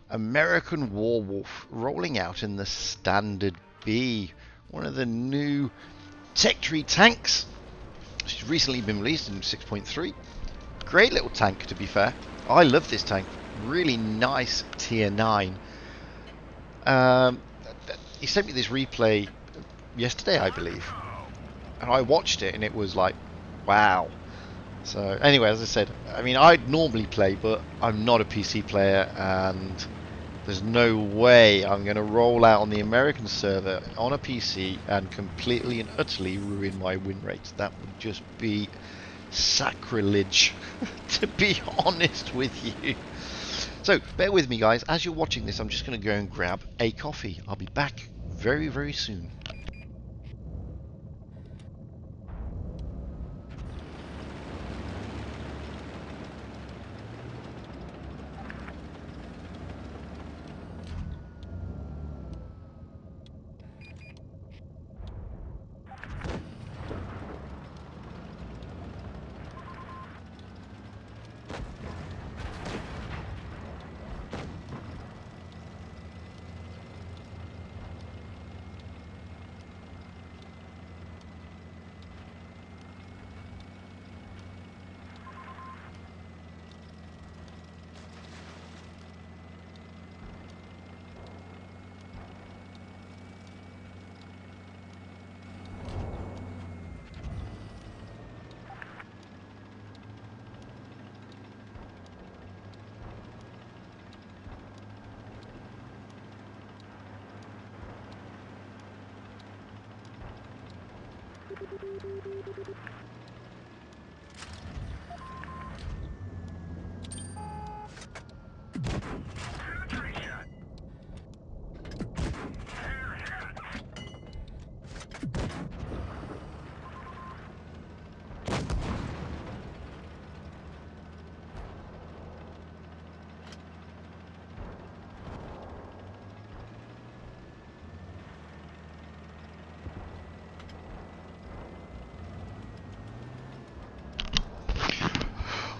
American Warwolf rolling out in the Standard B. One of the new tech tree tanks. She's recently been released in 6.3. Great little tank, to be fair. I love this tank. Really nice tier 9. He sent me this replay yesterday, I believe. And I watched it and it was like, wow. So anyway, as I said, I mean, I'd normally play, but I'm not a PC player, and there's no way I'm going to roll out on the American server on a PC and completely and utterly ruin my win rate. That would just be sacrilege, to be honest with you. So bear with me, guys. As you're watching this, I'm just going to go and grab a coffee. I'll be back very, very soon.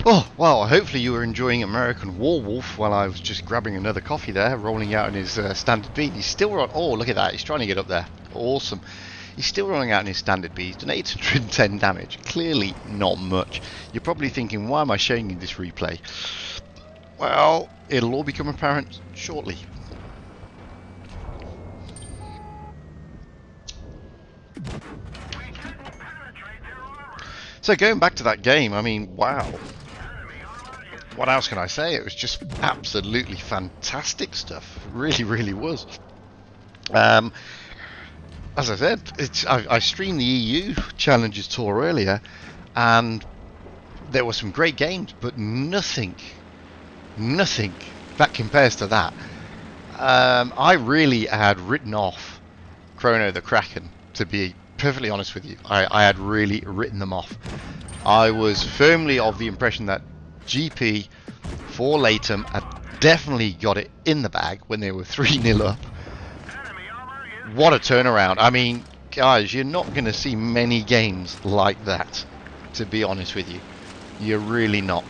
Oh, well, hopefully you were enjoying American Warwolf while I was just grabbing another coffee there, rolling out in his standard B. He's still on. Oh, look at that. He's trying to get up there. Awesome. He's still rolling out in his standard B. He's done 810 damage. Clearly not much. You're probably thinking, why am I showing you this replay? Well, it'll all become apparent shortly. So going back to that game, I mean, wow. What else can I say? It was just absolutely fantastic stuff. It really, really was. As I said, I streamed the EU Challenges Tour earlier, and there were some great games, but nothing that compares to that. I really had written off Chrono the Kraken, to be perfectly honest with you. I had really written them off. I was firmly of the impression that GP for Latham had definitely got it in the bag when they were 3-0 up. What a turnaround. I mean, guys, you're not going to see many games like that, to be honest with you. You're really not.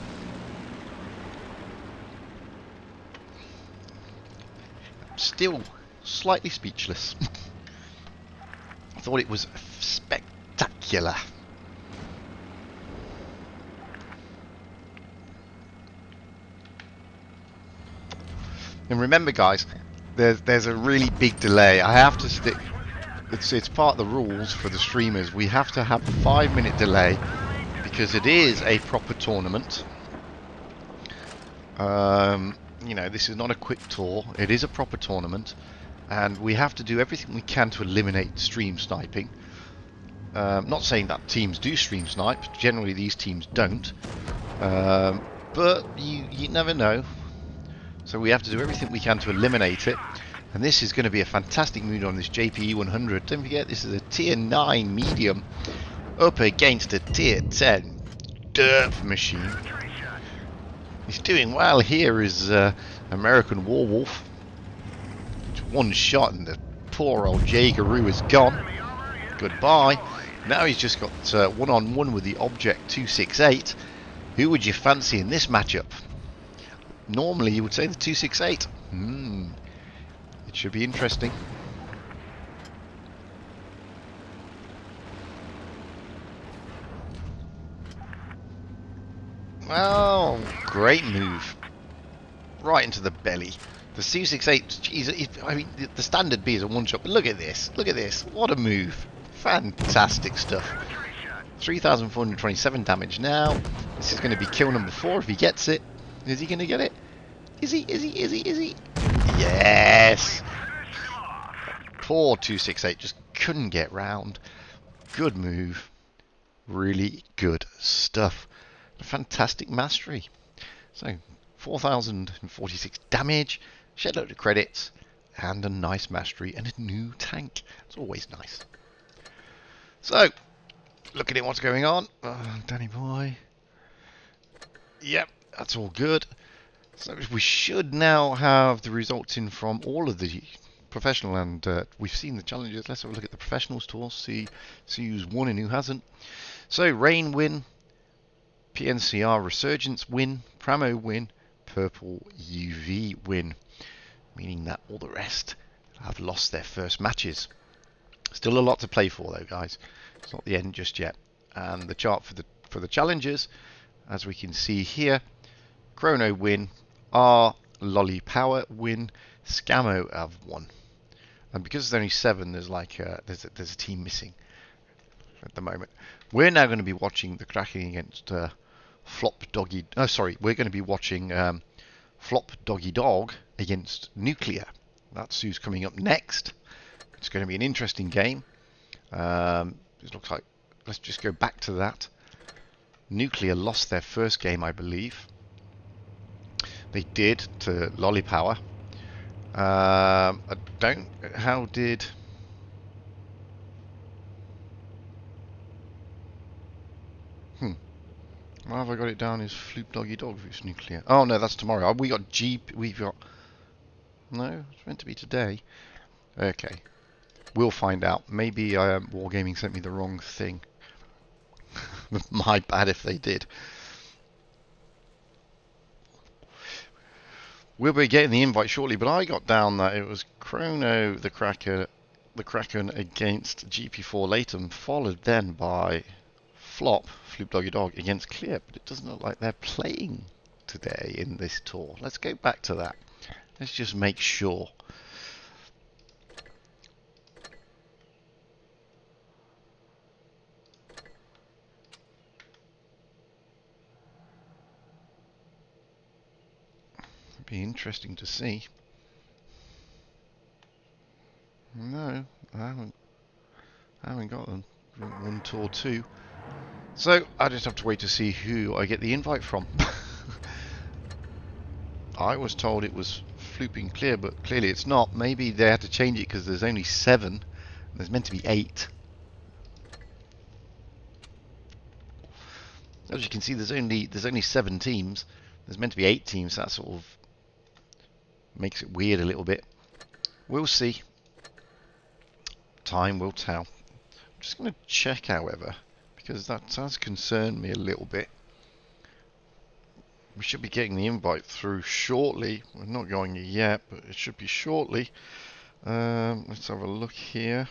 Still slightly speechless. I thought it was spectacular. And remember, guys, there's a really big delay. I have to stick. It's part of the rules for the streamers. We have to have a 5-minute delay because it is a proper tournament. You know, this is not a quick tour. It is a proper tournament, and we have to do everything we can to eliminate stream sniping. Not saying that teams do stream snipe. Generally, these teams don't. but you never know. So we have to do everything we can to eliminate it. And this is going to be a fantastic mood on this JPE 100. Don't forget, this is a tier 9 medium up against a tier 10 derp machine. He's doing well. Here is American Warwolf. One shot and the poor old Jaegeroo is gone. Goodbye. Now he's just got one-on-one with the Object 268. Who would you fancy in this matchup? Normally you would say the 268. It should be interesting. Oh, great move. Right into the belly. The 268, geez, I mean, the standard B is a one-shot, but look at this. Look at this. What a move. Fantastic stuff. 3,427 damage now. This is going to be kill number 4 if he gets it. Is he going to get it? Is he? Yes! Poor 268 just couldn't get round. Good move. Really good stuff. Fantastic mastery. So, 4,046 damage, shed load of credits, and a nice mastery and a new tank. It's always nice. So, looking at what's going on. Danny boy. Yep, that's all good. So we should now have the results in from all of the professional, and we've seen the challenges. Let's have a look at the professionals tour, see who's won and who hasn't. So Rain win, PNCR Resurgence win, Pramo win, Purple UV win, meaning that all the rest have lost their first matches. Still a lot to play for though, guys. It's not the end just yet. And the chart for the challenges, as we can see here, Chrono win, R Lolly Power win, Scammo have won. And because there's only 7, there's like there's a team missing at the moment. We're now going to be watching the cracking against Flop Doggy. Oh, sorry, we're going to be watching Flop Doggy Dog against Nuclear. That's who's coming up next. It's going to be an interesting game. It looks like, let's just go back to that. Nuclear lost their first game, I believe. They did to Lolly Power. I don't. How did? Why have I got it down as Floop Doggy Dog vs Nuclear? Oh no, that's tomorrow. We got We've got. No, it's meant to be today. Okay, we'll find out. Maybe Wargaming sent me the wrong thing. My bad if they did. We'll be getting the invite shortly, but I got down that it was Chrono the Kraken against GP4 Latham, followed then by Flop, Floop Doggy Dog against Clear, but it doesn't look like they're playing today in this tour. Let's go back to that. Let's just make sure. It'd be interesting to see. No, I haven't got them. One tour 2. So I just have to wait to see who I get the invite from. I was told it was Flooping Clear, but clearly it's not. Maybe they had to change it because there's only 7. There's meant to be 8. As you can see, there's only 7 teams. There's meant to be 8 teams. That sort of makes it weird a little bit. We'll see. Time will tell. I'm just going to check, however, because that does concern me a little bit. We should be getting the invite through shortly. We're not going yet, but it should be shortly. Let's have a look here.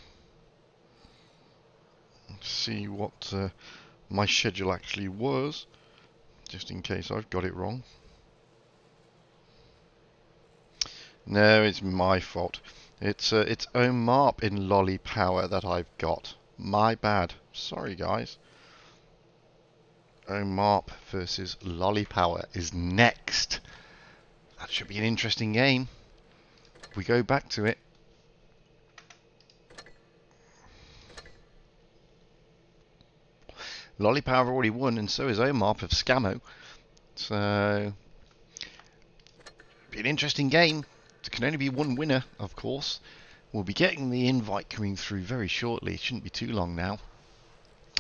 Let's see what my schedule actually was, just in case I've got it wrong. No, it's my fault. It's Omarp in Lolly Power that I've got. My bad. Sorry, guys. Omarp versus Lolly Power is next. That should be an interesting game. If we go back to it. Lolly Power have already won, and so is Omarp of Scammo. So, be an interesting game. There can only be one winner, of course. We'll be getting the invite coming through very shortly. It shouldn't be too long now.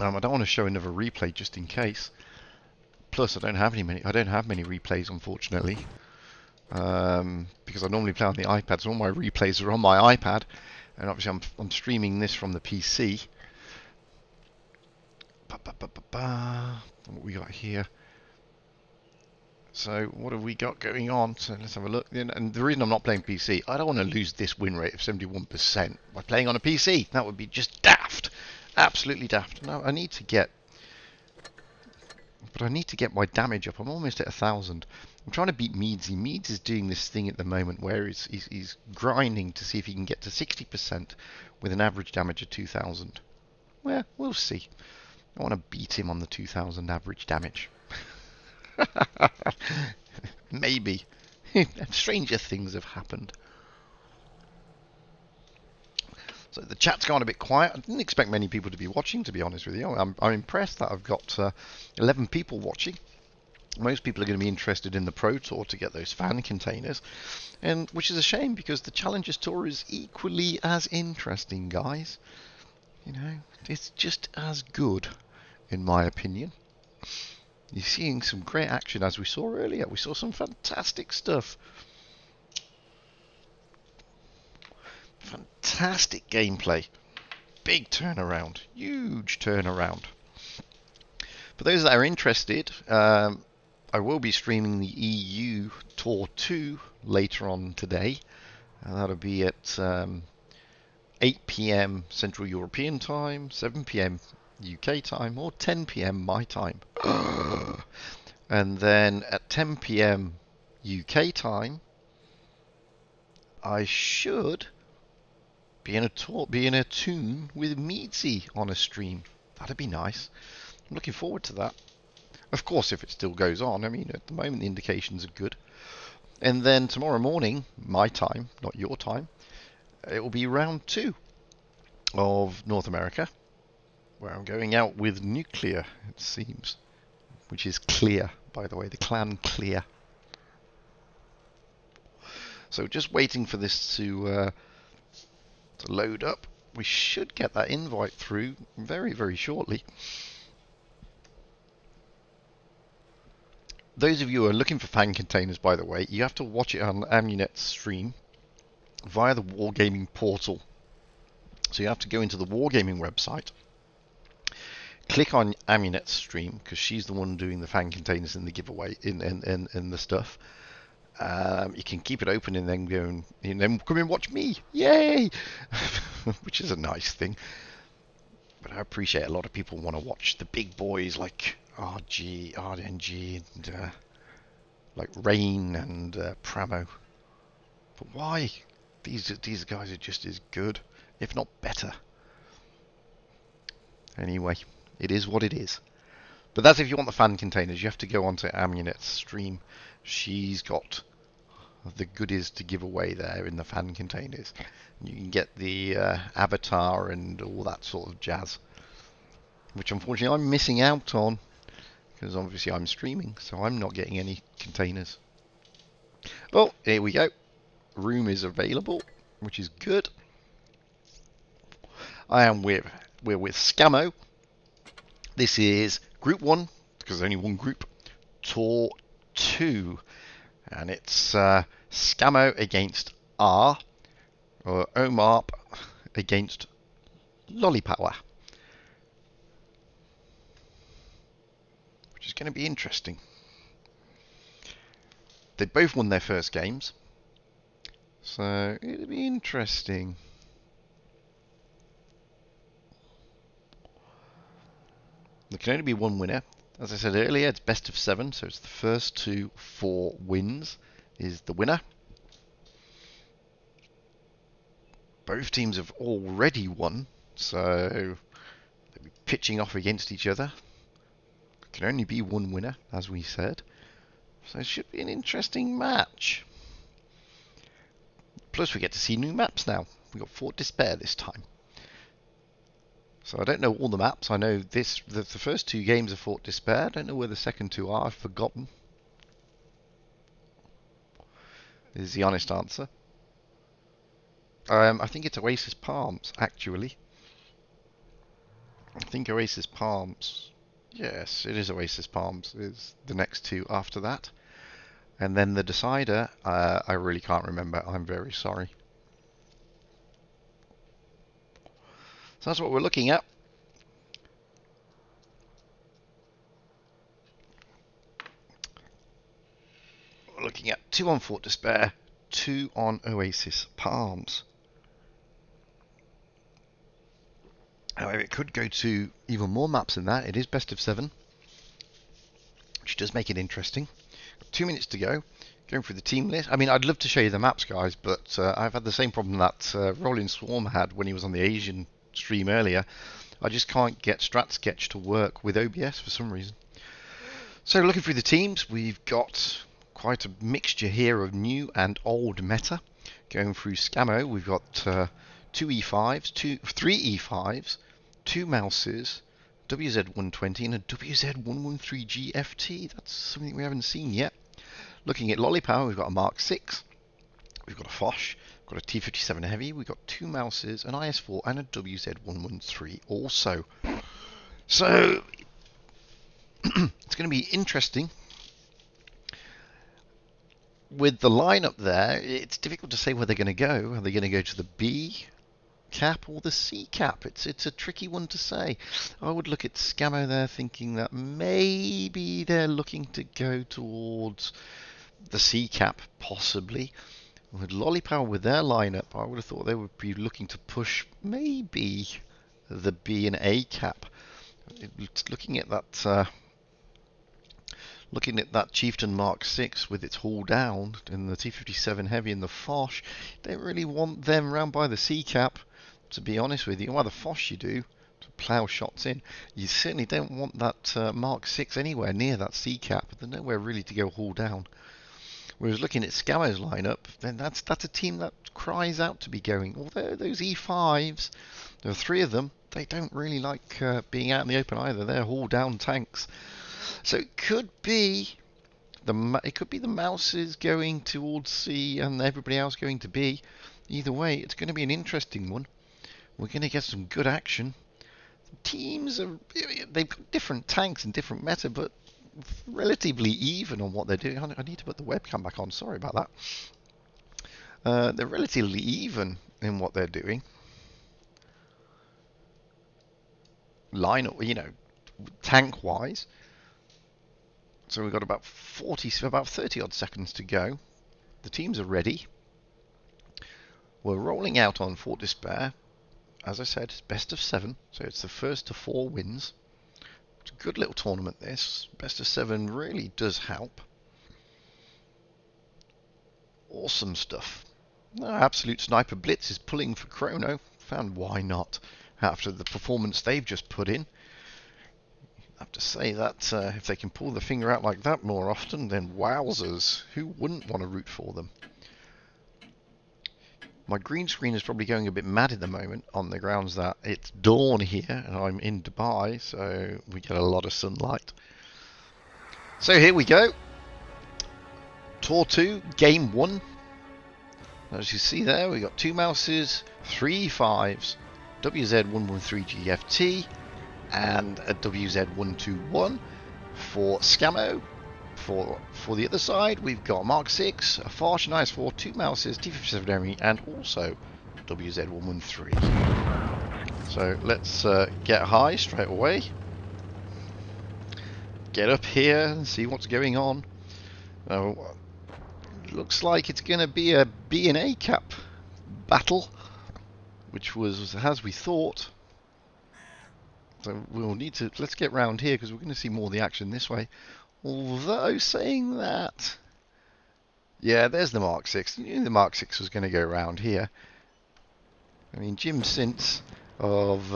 I don't want to show another replay just in case. Plus, I don't have many replays, unfortunately, because I normally play on the iPad. So all my replays are on my iPad, and obviously I'm streaming this from the PC. What we got here? So what have we got going on? So let's have a look. And the reason I'm not playing PC, I don't want to lose this win rate of 71% by playing on a PC. That would be just daft, absolutely daft. No, I need to get my damage up. I'm almost at 1,000. I'm trying to beat Meadsy. Meads is doing this thing at the moment where he's grinding to see if he can get to 60% with an average damage of 2,000. Well, we'll see. I want to beat him on the 2,000 average damage. Maybe. Stranger things have happened. So the chat's gone a bit quiet. I didn't expect many people to be watching, to be honest with you. I'm impressed that I've got 11 people watching. Most people are going to be interested in the Pro Tour to get those fan containers, and which is a shame because the Challengers Tour is equally as interesting, guys. You know, it's just as good, in my opinion. You're seeing some great action as we saw earlier. We saw some fantastic stuff. Fantastic gameplay. Big turnaround. Huge turnaround. For those that are interested, I will be streaming the EU Tour 2 later on today. That'll be at 8 p.m. Central European Time, 7 p.m. UK time, or 10 p.m. my time. And then at 10 p.m. UK time, I should be in a tune with Meadsy on a stream. That'd be nice. I'm looking forward to that. Of course, if it still goes on. I mean, at the moment the indications are good. And then tomorrow morning, my time, not your time, it will be round 2 of North America, where I'm going out with Nuclear, it seems, which is Clear, by the way, the clan Clear. So just waiting for this to load up. We should get that invite through very, very shortly. Those of you who are looking for fan containers, by the way, you have to watch it on Amunet's stream via the Wargaming portal. So you have to go into the Wargaming website, click on Amunet's stream, because she's the one doing the fan containers in the giveaway, in the stuff. You can keep it open and then go and then come and watch me. Yay! Which is a nice thing. But I appreciate a lot of people want to watch the big boys like RNG, and like Rain and Pramo. But why? These guys are just as good, if not better. Anyway, it is what it is. But that's if you want the fan containers. You have to go onto Amunet's stream. She's got the goodies to give away there in the fan containers. You can get the avatar and all that sort of jazz, which unfortunately I'm missing out on because obviously I'm streaming, so I'm not getting any containers. Oh, here we go. Room is available, which is good. We're with Scammo. This is Group 1, because there's only one group, Tour 2. And it's Scammo against R, or Omar against Lollipower. Which is going to be interesting. They both won their first games, so it'll be interesting. There can only be one winner. As I said earlier, it's best of 7, so it's the first to 4 wins is the winner. Both teams have already won, so they'll be pitching off against each other. There can only be one winner, as we said. So it should be an interesting match. Plus we get to see new maps now. We've got Fort Despair this time. So I don't know all the maps. I know the first 2 games are Fort Despair. I don't know where the second 2 are. I've forgotten. is the honest answer. I think it's Oasis Palms, actually. I think Oasis Palms. Yes, it is Oasis Palms. Is the next two after that. And then the decider, I really can't remember. I'm very sorry. So that's what we're looking at. We're looking at 2 on Fort Despair, 2 on Oasis Palms. However, it could go to even more maps than that. It is best of 7, which does make it interesting. Got 2 minutes to go. Going through the team list. I mean, I'd love to show you the maps, guys, but I've had the same problem that Rolling Swarm had when he was on the Asian stream earlier. I just can't get StratSketch to work with OBS for some reason. So looking through the teams, we've got quite a mixture here of new and old meta. Going through Scammo, we've got 2 E5s, 3 E5s, 2 Mouses, WZ120 and a WZ113 GFT. That's something we haven't seen yet. Looking at Lollipower, we've got a Mark 6, we've got a Foch, we've got a T57 Heavy, we've got 2 Mouses, an IS4 and a WZ113 also. So it's going to be interesting. With the lineup there, it's difficult to say where they're going to go. Are they going to go to the B cap or the C cap? It's a tricky one to say. I would look at Scammo there thinking that maybe they're looking to go towards the C cap, possibly. With Lollipower with their lineup, I would have thought they would be looking to push maybe the B and A cap. Looking at that Chieftain Mark 6 with its hull down and the T57 Heavy and the Foch, don't really want them round by the C cap, to be honest with you. Well, the Foch you do, to plough shots in. You certainly don't want that Mark 6 anywhere near that C cap. There's nowhere really to go hull down. Whereas looking at Scammo's lineup, then that's a team that cries out to be going. Although those E5s, there are 3 of them, they don't really like being out in the open either. They're hull down tanks. So it could be the Mouses going towards C and everybody else going to B. Either way, it's going to be an interesting one. We're going to get some good action. Teams they've got different tanks and different meta, but relatively even on what they're doing. I need to put the webcam back on. Sorry about that. They're relatively even in what they're doing. Lineup, tank-wise. So we've got about 30 odd seconds to go. The teams are ready. We're rolling out on Fort Despair. As I said, it's best of 7, so it's the first to 4 wins. It's a good little tournament, this. Best of 7 really does help. Awesome stuff. Absolute Sniper Blitz is pulling for Chrono. Found why not, after the performance they've just put in. I have to say that if they can pull the finger out like that more often, then wowzers, who wouldn't want to root for them? My green screen is probably going a bit mad at the moment on the grounds that it's dawn here and I'm in Dubai, so we get a lot of sunlight. So here we go. Tour 2, Game 1. As you see there, we got 2 Mouses, 3 5s, WZ113 GFT, and a WZ121 for Scammo. For the other side, we've got Mark 6, a Foch, an IS4, 2 Mouses, T57 Heavy, and also WZ113. So let's get high straight away. Get up here and see what's going on. Looks like it's going to be a B and A cap battle, which was as we thought. So we'll need to, let's get round here because we're going to see more of the action this way. Although saying that, yeah, there's the Mark 6. You knew the Mark 6 was going to go around here. I mean, Jim Sintz of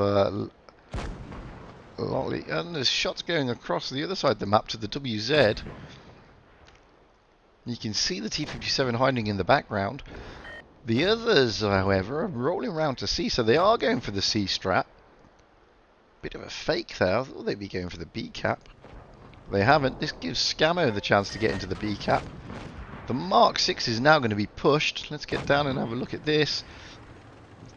Lolly, and there's shots going across the other side of the map to the WZ. You can see the T57 hiding in the background. The others, however, are rolling around to C, so they are going for the C strat. Bit of a fake there. I thought they'd be going for the B cap. They haven't. This gives Scammo the chance to get into the B cap. The Mark 6 is now going to be pushed. Let's get down and have a look at this.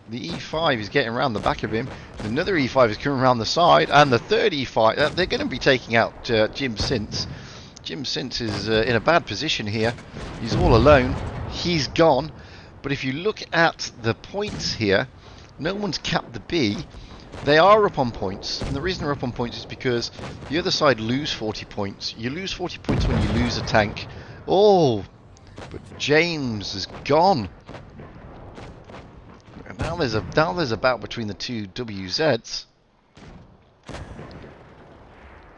The E5 is getting around the back of him. Another E5 is coming around the side. And the third E5, they're going to be taking out Jim Sintz. Jim Sintz is in a bad position here. He's all alone. He's gone. But if you look at the points here, no one's capped the B. They are up on points. And the reason they're up on points is because the other side lose 40 points. You lose 40 points when you lose a tank. Oh, but James is gone. And now there's a bout between the two WZs.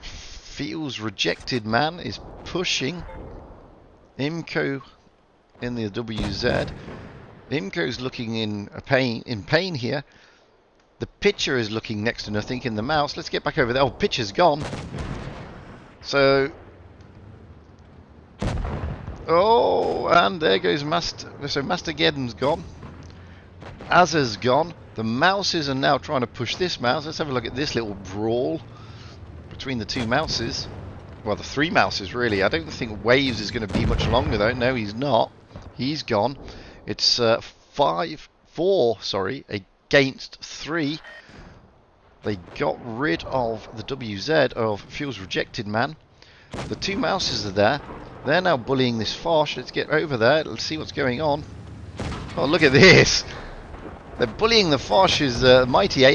Feels rejected man is pushing Imco in the WZ. Imco's looking in pain here. The pitcher is looking next to nothing in the mouse. Let's get back over there. Oh, pitcher's gone. So, oh, and there goes Master. So Master Geddon's gone. Azza's gone. The mouses are now trying to push this mouse. Let's have a look at this little brawl between the two mouses. Well, the three mouses, really. I don't think Waves is going to be much longer, though. No, he's not. He's gone. It's 5-4, against 3. They got rid of the WZ of Fuel's Rejected Man. The two mouses are there. They're now bullying this Fosh. Let's get over there. Let's see what's going on. Oh, look at this. They're bullying the Fosh's Mighty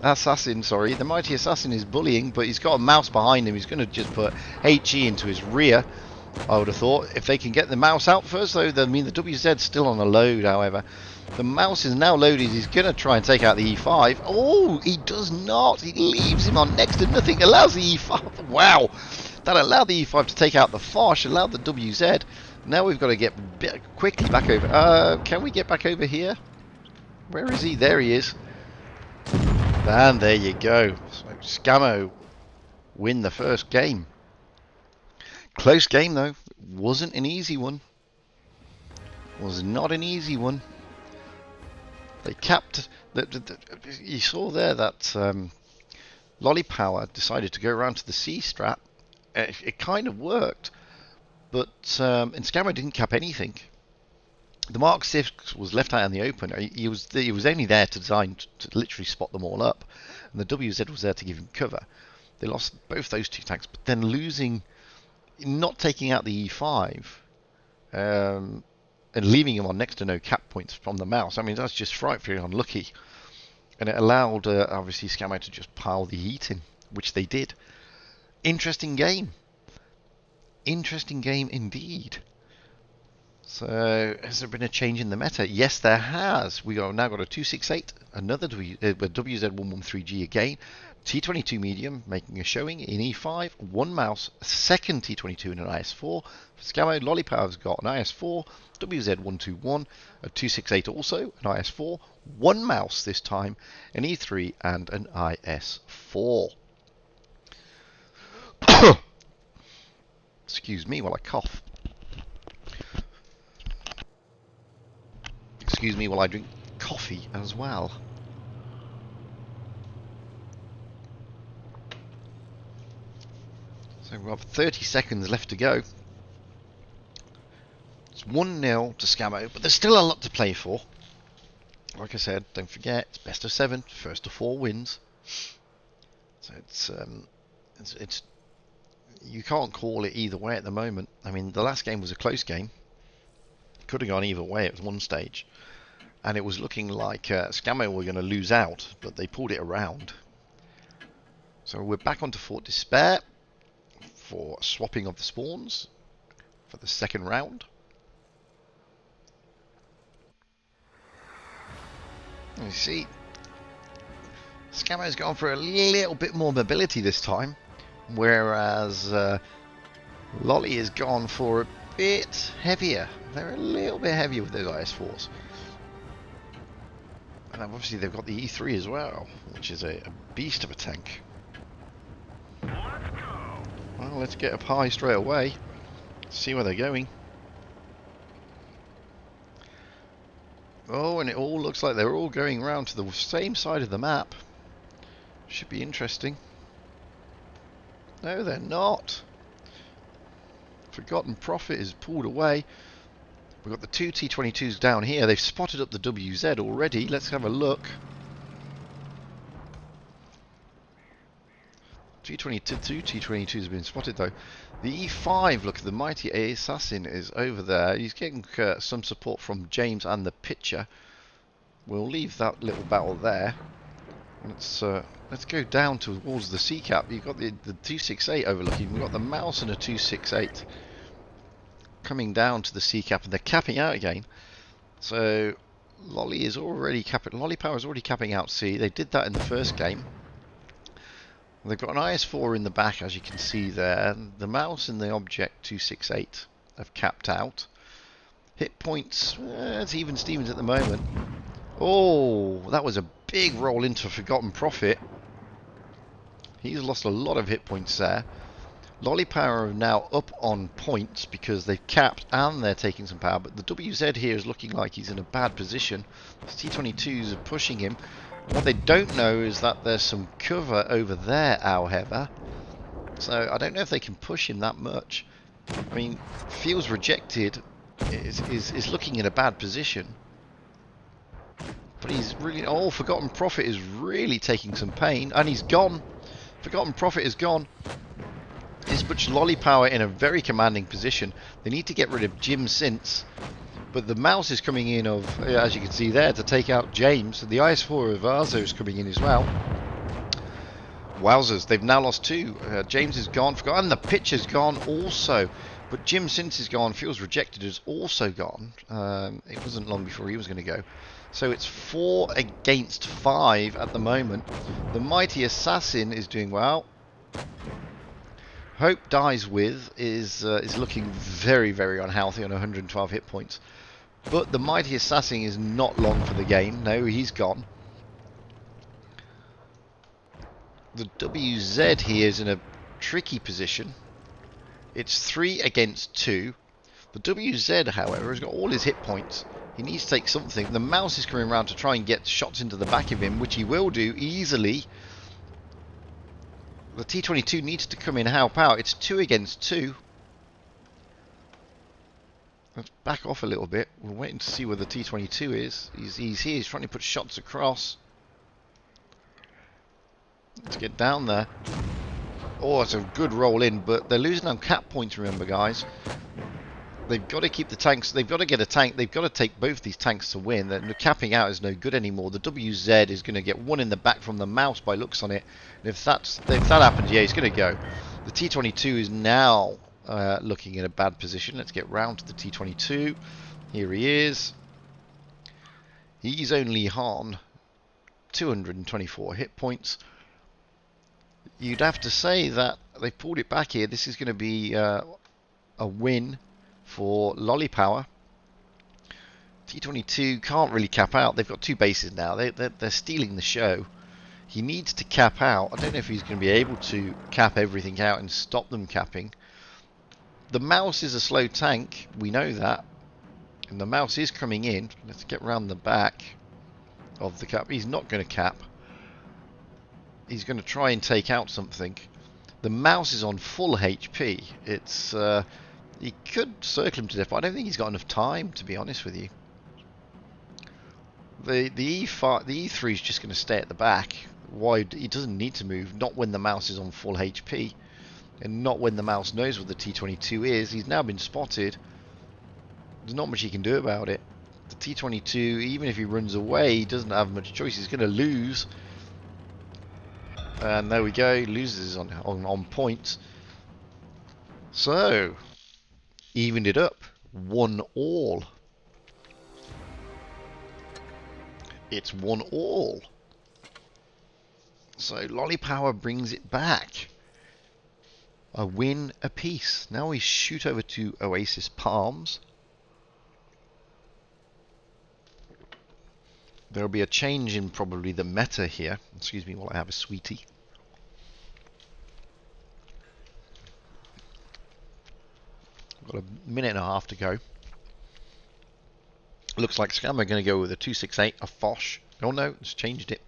Assassin. The Mighty Assassin is bullying, but he's got a mouse behind him. He's going to just put HE into his rear, I would have thought. If they can get the mouse out first, though, I mean, the WZ's still on a load, however. The mouse is now loaded. He's going to try and take out the E5. Oh, he does not. He leaves him on next to nothing. Allows the E5. Wow. That allowed the E5 to take out the Fosh. Allowed the WZ. Now we've got to get quickly back over. Can we get back over here? Where is he? There he is. And there you go. So Scammo win the first game. Close game, though. Wasn't an easy one. Was not an easy one. They capped. You saw there that Lolly Power decided to go around to the C strat. It kind of worked, but and Scammo didn't cap anything. The Mark 6 was left out in the open. He was only there to design to literally spot them all up, and the WZ was there to give him cover. They lost both those two tanks, but then losing, not taking out the E5, and leaving him on next to no cap points from the mouse. I mean, that's just frightfully unlucky, and it allowed obviously Scammo to just pile the heat in, which they did. Interesting game. Interesting game indeed. So, has there been a change in the meta? Yes, there has. We have now got a 268, another WZ113G again, T22 medium making a showing in E5, one mouse, a second T22 and an IS4. Scammo Lollypower's got an IS4, WZ121, a 268 also, an IS4, one mouse this time, an E3 and an IS4. Excuse me while I cough. Excuse me while I drink coffee as well. So we've got 30 seconds left to go. It's 1-0 to Scammo, but there's still a lot to play for. Like I said, don't forget, it's best of 7, first to 4 wins. So it's you can't call it either way at the moment. I mean, the last game was a close game. Could have gone either way at one stage. And it was looking like Scammo were going to lose out, but they pulled it around. So we're back onto Fort Despair for swapping of the spawns for the second round. And you see, Scammo's gone for a little bit more mobility this time, whereas Lolly has gone for a bit heavier. They're a little bit heavier with those IS4s. And obviously they've got the E3 as well, which is a beast of a tank. Well, let's get up high straight away. See where they're going. Oh, and it all looks like they're all going round to the same side of the map. Should be interesting. No, they're not. Forgotten Prophet is pulled away. We've got the two T22s down here. They've spotted up the WZ already. Let's have a look. T22 T22s have been spotted though. The E5, look, the mighty assassin is over there. He's getting some support from James and the pitcher. We'll leave that little battle there. Let's go down towards the sea cap. You've got the 268 overlooking. We've got the mouse and a 268 coming down to the sea cap, and they're capping out again. So Lolly is already capping. Lolly Power is already capping out C. They did that in the first game. They've got an IS-4 in the back, as you can see there. The mouse and the object 268 have capped out. Hit points, it's even Stevens at the moment. Oh, that was a big roll into Forgotten Prophet. He's lost a lot of hit points there. Lolly Power are now up on points because they've capped and they're taking some power, but the WZ here is looking like he's in a bad position. The T22s are pushing him. What they don't know is that there's some cover over there, however. So I don't know if they can push him that much. I mean, Feels Rejected is looking in a bad position. But he's really... Oh, Forgotten Prophet is really taking some pain. And he's gone. Forgotten Prophet is gone. This puts Lolly Power in a very commanding position. They need to get rid of Jim Sintz. But the mouse is coming in of, as you can see there, to take out James. The IS-4 of Arzo is coming in as well. Wowzers, they've now lost two. James is gone, and the pitch is gone also. But Jim Sintz is gone. Feels Rejected is also gone. It wasn't long before he was going to go. So it's 4 against 5 at the moment. The mighty assassin is doing well. Hope Dies With is looking very, very unhealthy on 112 hit points. But the mighty assassin is not long for the game. No, he's gone. The WZ here is in a tricky position. It's 3 against 2. The WZ, however, has got all his hit points. He needs to take something. The mouse is coming around to try and get shots into the back of him, which he will do easily. The T22 needs to come in and help out. It's 2 against 2. Let's back off a little bit. We're waiting to see where the T22 is. He's here. He's trying to put shots across. Let's get down there. Oh, it's a good roll in, but they're losing on cap points, remember, guys. They've got to keep the tanks. They've got to get a tank. They've got to take both these tanks to win. The capping out is no good anymore. The WZ is going to get one in the back from the mouse by looks on it. And if that happens, yeah, he's going to go. The T22 is now looking in a bad position. Let's get round to the T22. Here he is. He's only on 224 hit points. You'd have to say that they've pulled it back here. This is going to be a win for Lolly Power. T22 can't really cap out. They've got 2 bases now. They're stealing the show. He needs to cap out. I don't know if he's going to be able to cap everything out and stop them capping. The mouse is a slow tank. We know that. And the mouse is coming in. Let's get round the back of the cap. He's not going to cap. He's going to try and take out something. The mouse is on full HP. It's... he could circle him to death, but I don't think he's got enough time, to be honest with you. The E3 is just going to stay at the back. Why? He doesn't need to move. Not when the mouse is on full HP, and not when the mouse knows what the T22 is. He's now been spotted. There's not much he can do about it. The T22, even if he runs away, he doesn't have much choice. He's going to lose. And there we go. Loses on points. So, evened it up. 1-all. It's 1-all. So Lolly Power brings it back. A win apiece. Now we shoot over to Oasis Palms. There will be a change in probably the meta here. Excuse me while I have a sweetie. Got a minute and a half to go. Looks like Scam are going to go with a 268, a Foch. Oh no, it's changed it.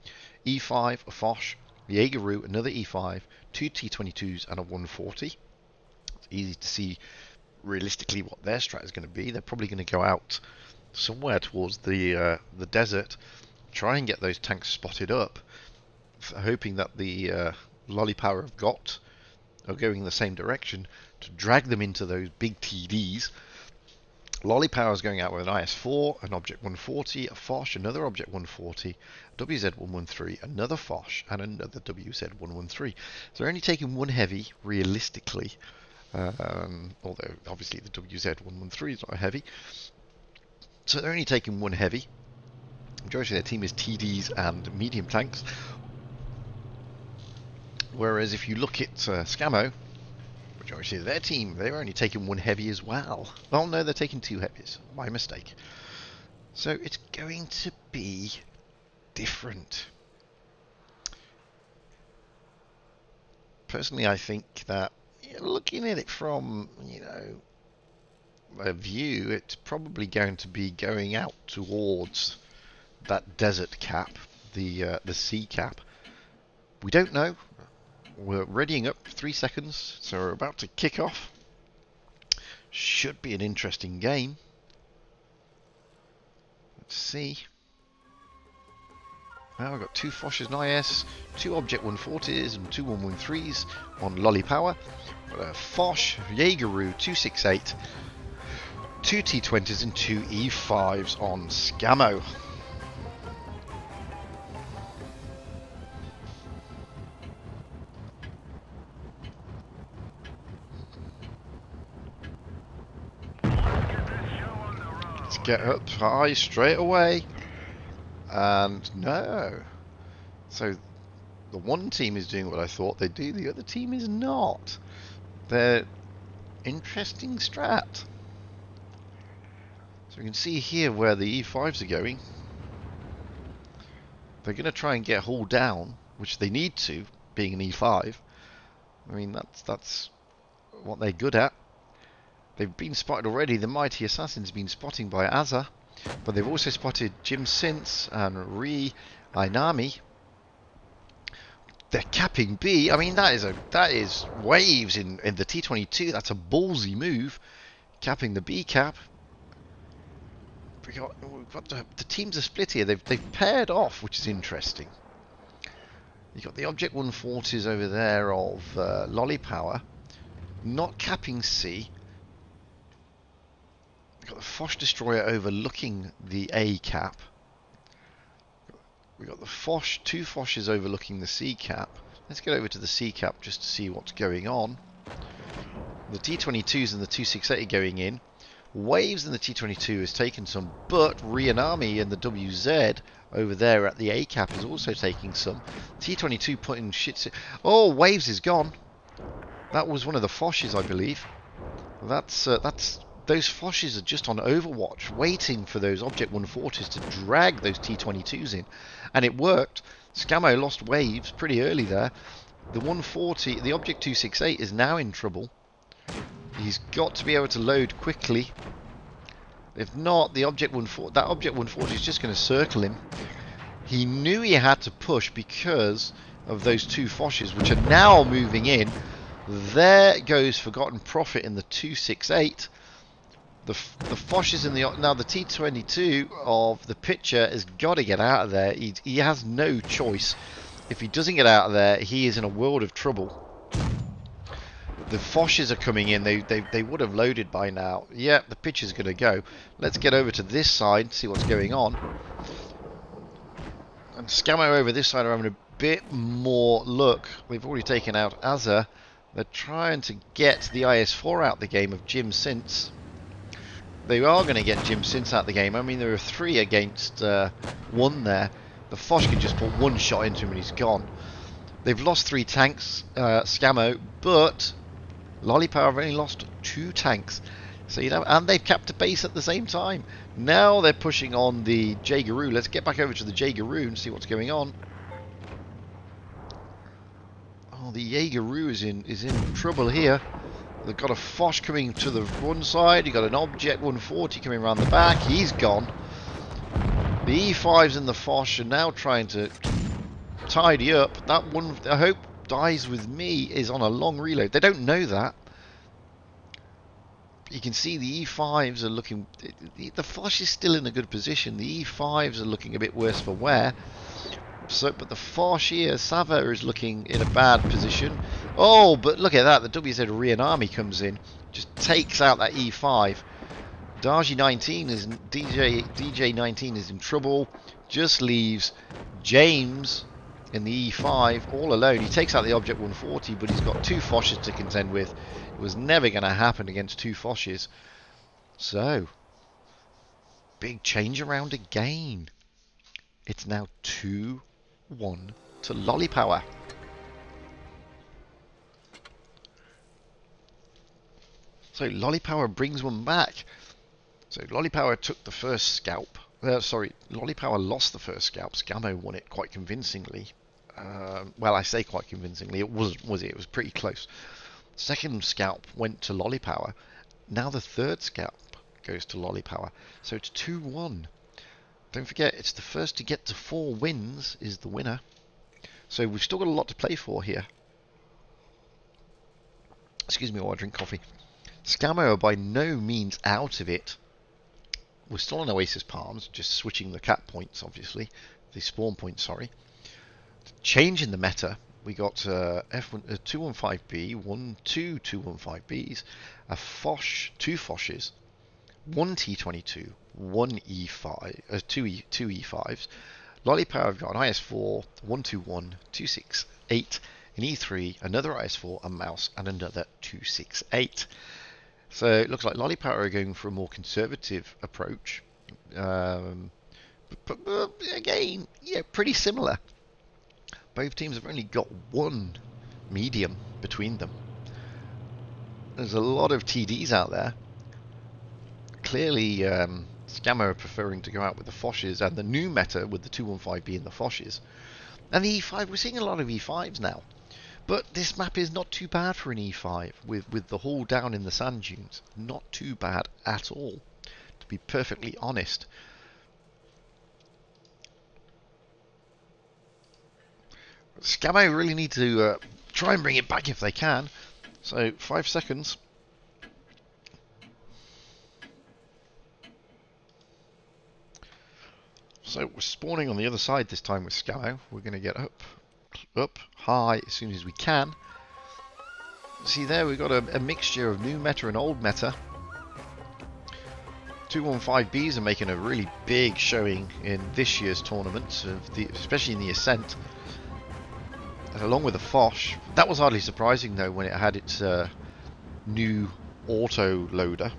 E5, a Foch. The Jaegeru, another E5. 2 T22s and a 140. It's easy to see realistically what their strat is going to be. They're probably going to go out somewhere towards the desert, try and get those tanks spotted up, hoping that the Lolly Power have got are going in the same direction to drag them into those big TDs. Lolly Power is going out with an IS-4, an Object 140, a Foch, another Object 140, WZ-113, another Foch, and another WZ-113. So they're only taking one heavy, realistically, although obviously the WZ-113 is not a heavy. So they're only taking one heavy. The majority of their team is TDs and medium tanks. Whereas if you look at Scamo, majority of their team, they're only taking one heavy as well. Oh no, they're taking two heavies. My mistake. So it's going to be different. Personally, I think that looking at it from, a view, it's probably going to be going out towards that desert cap, the sea cap. We don't know. We're readying up 3 seconds, so we're about to kick off. Should be an interesting game. Let's see. Now we've got two Foches and IS, two Object 140s and two 113s on Lolly Power. Got a Foch, Jaegeru 268, two T20s and two E5s on Scamo. Get up high straight away, and no. So the one team is doing what I thought they'd do, the other team is not. They're interesting strat. So you can see here where the E5s are going. They're going to try and get Hull down, which they need to, being an E5. I mean, that's what they're good at. They've been spotted already. The Mighty Assassin's been spotting by Azza, but they've also spotted Jim Sintz and Ri Ainami. They're capping B. I mean, that is waves in the T22. That's a ballsy move, capping the B cap. We've got the teams are split here. They've paired off, which is interesting. You've got the Object 140s over there of Lolly Power, not capping C. We've got the Foch destroyer overlooking the A cap. We've got the Foch, two Foches overlooking the C cap. Let's get over to the C cap just to see what's going on. The T22s and the 268 are going in. Waves in the T22 has taken some, but Rianami and the WZ over there at the A cap is also taking some. T22 putting shit. Oh, Waves is gone. That was one of the Foches, I believe. That's those Foches are just on Overwatch, waiting for those Object 140s to drag those T22s in, and it worked. Scamo lost Waves pretty early there. The 140, the Object 268 is now in trouble. He's got to be able to load quickly. If not, the Object 140, that Object 140 is just going to circle him. He knew he had to push because of those two Foches, which are now moving in. There goes Forgotten Prophet in the 268. The Foches in the now the T22 of the pitcher has got to get out of there. He has no choice. If he doesn't get out of there, he is in a world of trouble. The Foches are coming in. They would have loaded by now. Yeah, the pitcher's going to go. Let's get over to this side, see what's going on. And Scamo over this side are having a bit more luck. They've already taken out Azza. They're trying to get the IS-4 out the game of Jim Sintz. They are going to get Jim Sintz out the game. I mean, there are 3 against 1 there. The Foch can just put one shot into him and he's gone. They've lost 3 tanks, Scamo, but Lolly Power have only lost 2 tanks. So, and they've capped a base at the same time. Now they're pushing on the Jaegeru. Let's get back over to the Jaegeru and see what's going on. Oh, the Jaegeru is in trouble here. They've got a Foch coming to the one side. You've got an Object 140 coming around the back. He's gone. The E5s and the Foch are now trying to tidy up. That one, I hope, dies with me is on a long reload. They don't know that. You can see the E5s are looking... The Foch is still in a good position. The E5s are looking a bit worse for wear. But the Foch here, Sava is looking in a bad position. Oh, but look at that. The WZ Rian Army comes in. Just takes out that E5. DJ19 is in trouble. Just leaves James in the E5 all alone. He takes out the Object 140, but he's got two Foches to contend with. It was never going to happen against two Foches. So, big change around again. It's now 2-1 to Lollipower. So Lollipower brings one back. So Lollipower took the first scalp. Lollipower lost the first scalp. Scammo won it quite convincingly. Well, I say quite convincingly. It was pretty close. Second scalp went to Lollipower. Now the third scalp goes to Lollipower. So it's 2-1. Don't forget, it's the first to get to 4 wins is the winner. So we've still got a lot to play for here. Excuse me while I drink coffee. Scammo are by no means out of it. We're still on Oasis Palms, just switching the cap points, obviously. The spawn points, sorry. Change in the meta. We got F1, 215B, two 215Bs, a Foch, two Foches, one T22, one E5, two E5s. Lollipower have got an IS4, 121, 268, an E3, another IS4, a mouse, and another 268. So it looks like Lollipower are going for a more conservative approach. But again, yeah, pretty similar. Both teams have only got one medium between them. There's a lot of TDs out there. Clearly, Scammo are preferring to go out with the Foches and the new meta with the 215B and the Foches. And the E5, we're seeing a lot of E5s now. But this map is not too bad for an E5 with the hull down in the sand dunes. Not too bad at all, to be perfectly honest. Scammo really need to try and bring it back if they can. So 5 seconds. So we're spawning on the other side this time with Scammo. We're going to get up high as soon as we can. See there, we've got a mixture of new meta and old meta. 215Bs are making a really big showing in this year's tournaments, especially in the Ascent. Along with the Foch. That was hardly surprising though when it had its new auto loader.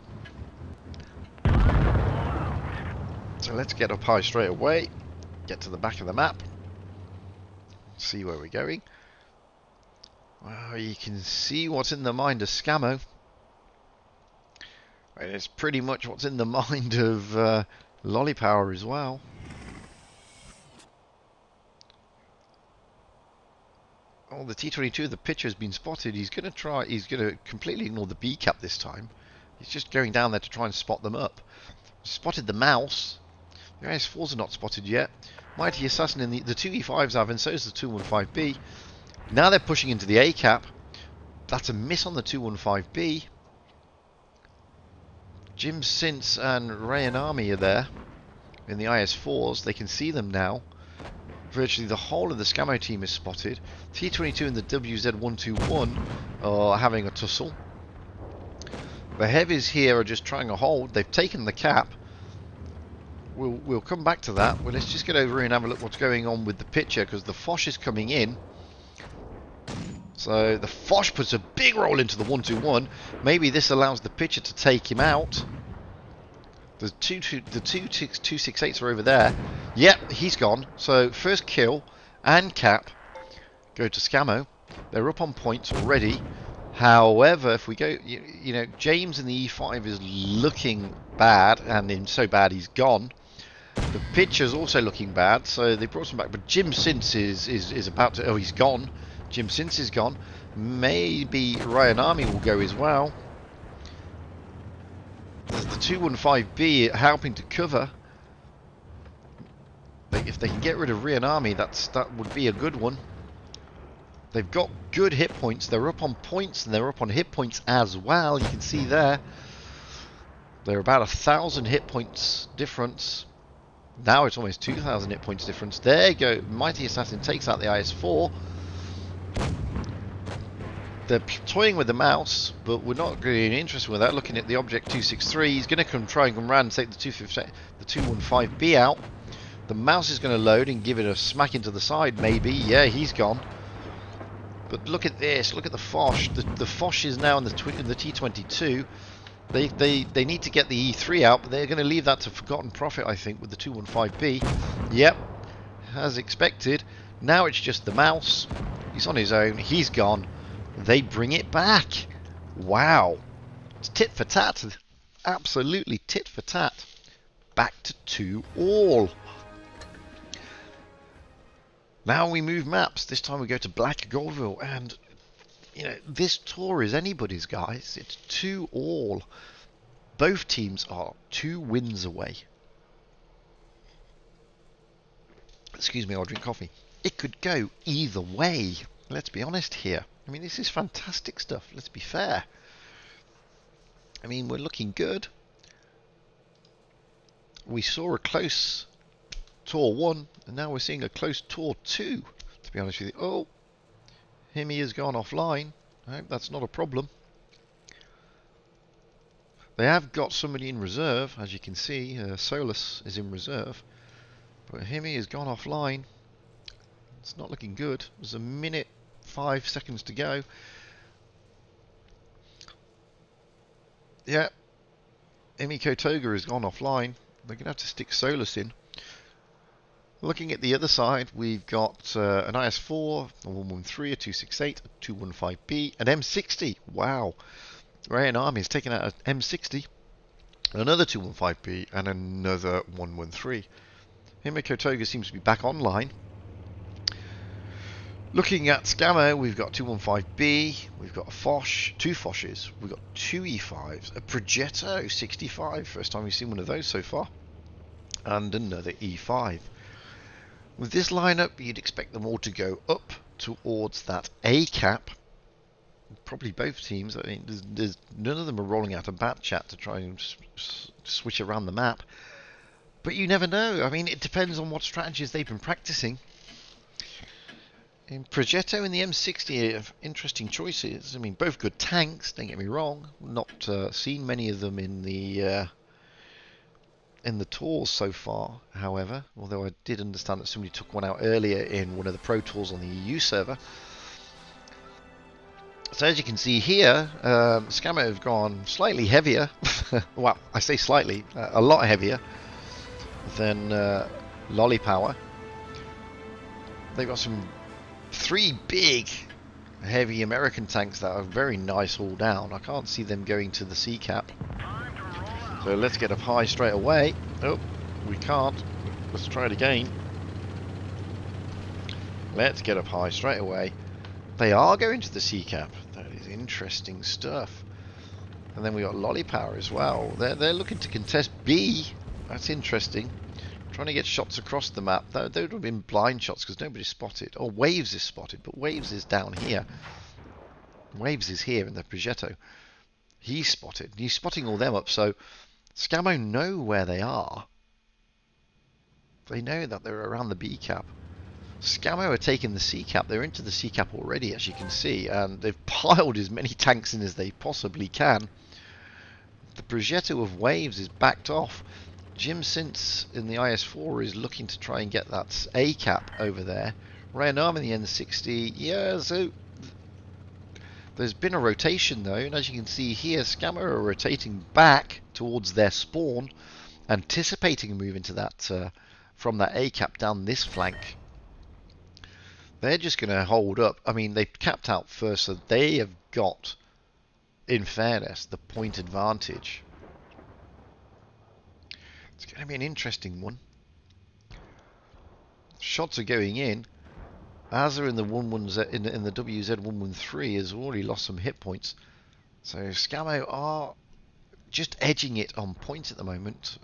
So let's get up high straight away, get to the back of the map, see where we're going. Well, you can see what's in the mind of Scammo. And it's pretty much what's in the mind of Lollipower as well. Oh, the T22, the pitcher has been spotted. He's going to completely ignore the B cap this time. He's just going down there to try and spot them up. Spotted the mouse. The IS4s are not spotted yet. Mighty Assassin and the two E5s have, and so is the 215B. Now they're pushing into the A cap. That's a miss on the 215B. Jim Sintz and Rayan Army are there in the IS4s. They can see them now. Virtually the whole of the Scammo team is spotted. T22 and the WZ121 are having a tussle. The heavies here are just trying to hold. They've taken the cap. We'll come back to that. Well, let's just get over here and have a look what's going on with the pitcher, because the Foch is coming in. So the Foch puts a big roll into the 121. Maybe this allows the pitcher to take him out. The 268s are over there. Yep, he's gone. So first kill and cap go to Scammo. They're up on points already. However, if we go, you know, James in the E5 is looking bad, and in so bad he's gone. The pitcher's also looking bad, so they brought him back. But Jim Sintz is about to. Oh, he's gone. Jim Sintz is gone. Maybe Ryan Army will go as well. There's the 215B helping to cover. If they can get rid of Ryan Army, that would be a good one. They've got good hit points. They're up on points and they're up on hit points as well. You can see there. They're about 1,000 hit points difference. Now it's almost 2,000 hit points difference. There you go. Mighty Assassin takes out the IS-4. They're toying with the mouse, but we're not really interested with that. Looking at the object 263, he's going to try and come around and take the 215B out. The mouse is going to load and give it a smack into the side, maybe. Yeah, he's gone. But look at this. Look at the Foch. The Foch is now in the T22. They need to get the E3 out, but they're going to leave that to forgotten profit, I think, with the 215B. Yep, as expected. Now it's just the mouse. He's on his own. He's gone. They bring it back. Wow. It's tit for tat. Absolutely tit for tat. Back to 2-all. Now we move maps. This time we go to Black Goldville. And, you know, this tour is anybody's, guys. It's 2-all. Both teams are 2 wins away. Excuse me, I'll drink coffee. It could go either way. Let's be honest here. I mean, this is fantastic stuff. Let's be fair. I mean, we're looking good. We saw a close Tour 1, and now we're seeing a close Tour 2, to be honest with you. Oh, Himi has gone offline. I hope that's not a problem. They have got somebody in reserve, as you can see. Solus is in reserve. But Himi has gone offline. It's not looking good. There's a minute 5 seconds to go. Yeah, Emi Kotoga has gone offline. They're going to have to stick Solus in. Looking at the other side, we've got an IS-4, a 113, a 268, a 215B, an M60. Wow. Ryan Army's taken out an M60, another 215B, and another 113. Emi Kotoga seems to be back online. Looking at Scammer, we've got 215B, we've got a Foch, 2 Foches, we've got 2 E5s, a Progetto 65, first time we've seen one of those so far, and another E5. With this lineup, you'd expect them all to go up towards that A cap. Probably both teams. I mean, there's none of them are rolling out a bat chat to try and switch around the map. But you never know. I mean, it depends on what strategies they've been practicing. In Progetto and the M60 have interesting choices. I mean, both good tanks, don't get me wrong. Not seen many of them in the tours so far, however. Although I did understand that somebody took one out earlier in one of the Pro Tours on the EU server. So as you can see here, Scammer have gone slightly heavier. Well, I say slightly, a lot heavier than Lolly Power. They've got some 3 big heavy American tanks that are very nice all down. I can't see them going to the C cap. So let's get up high straight away. Oh, we can't. Let's try it again. Let's get up high straight away. They are going to the C cap. That is interesting stuff. And then we got Lolly Power as well. They're looking to contest B. That's interesting. Trying to get shots across the map. They would have been blind shots because nobody spotted. Oh, Waves is spotted, but Waves is down here. Waves is here in the Progetto. He's spotted. He's spotting all them up, so Scammo know where they are. They know that they're around the B cap. Scammo are taking the C cap. They're into the C cap already, as you can see, and they've piled as many tanks in as they possibly can. The Progetto of Waves is backed off. Jim Sintz in the IS-4 is looking to try and get that A cap over there. Ryan Arm in the N60, yeah, so there's been a rotation though, and as you can see here, Scammer are rotating back towards their spawn, anticipating a move into that from that A cap down this flank. They're just going to hold up. I mean, they capped out first, so they have got, in fairness, the point advantage. It's going to be an interesting one. Shots are going in. Azza in the 11Z in the WZ113 has already lost some hit points. So Scammo are just edging it on points at the moment.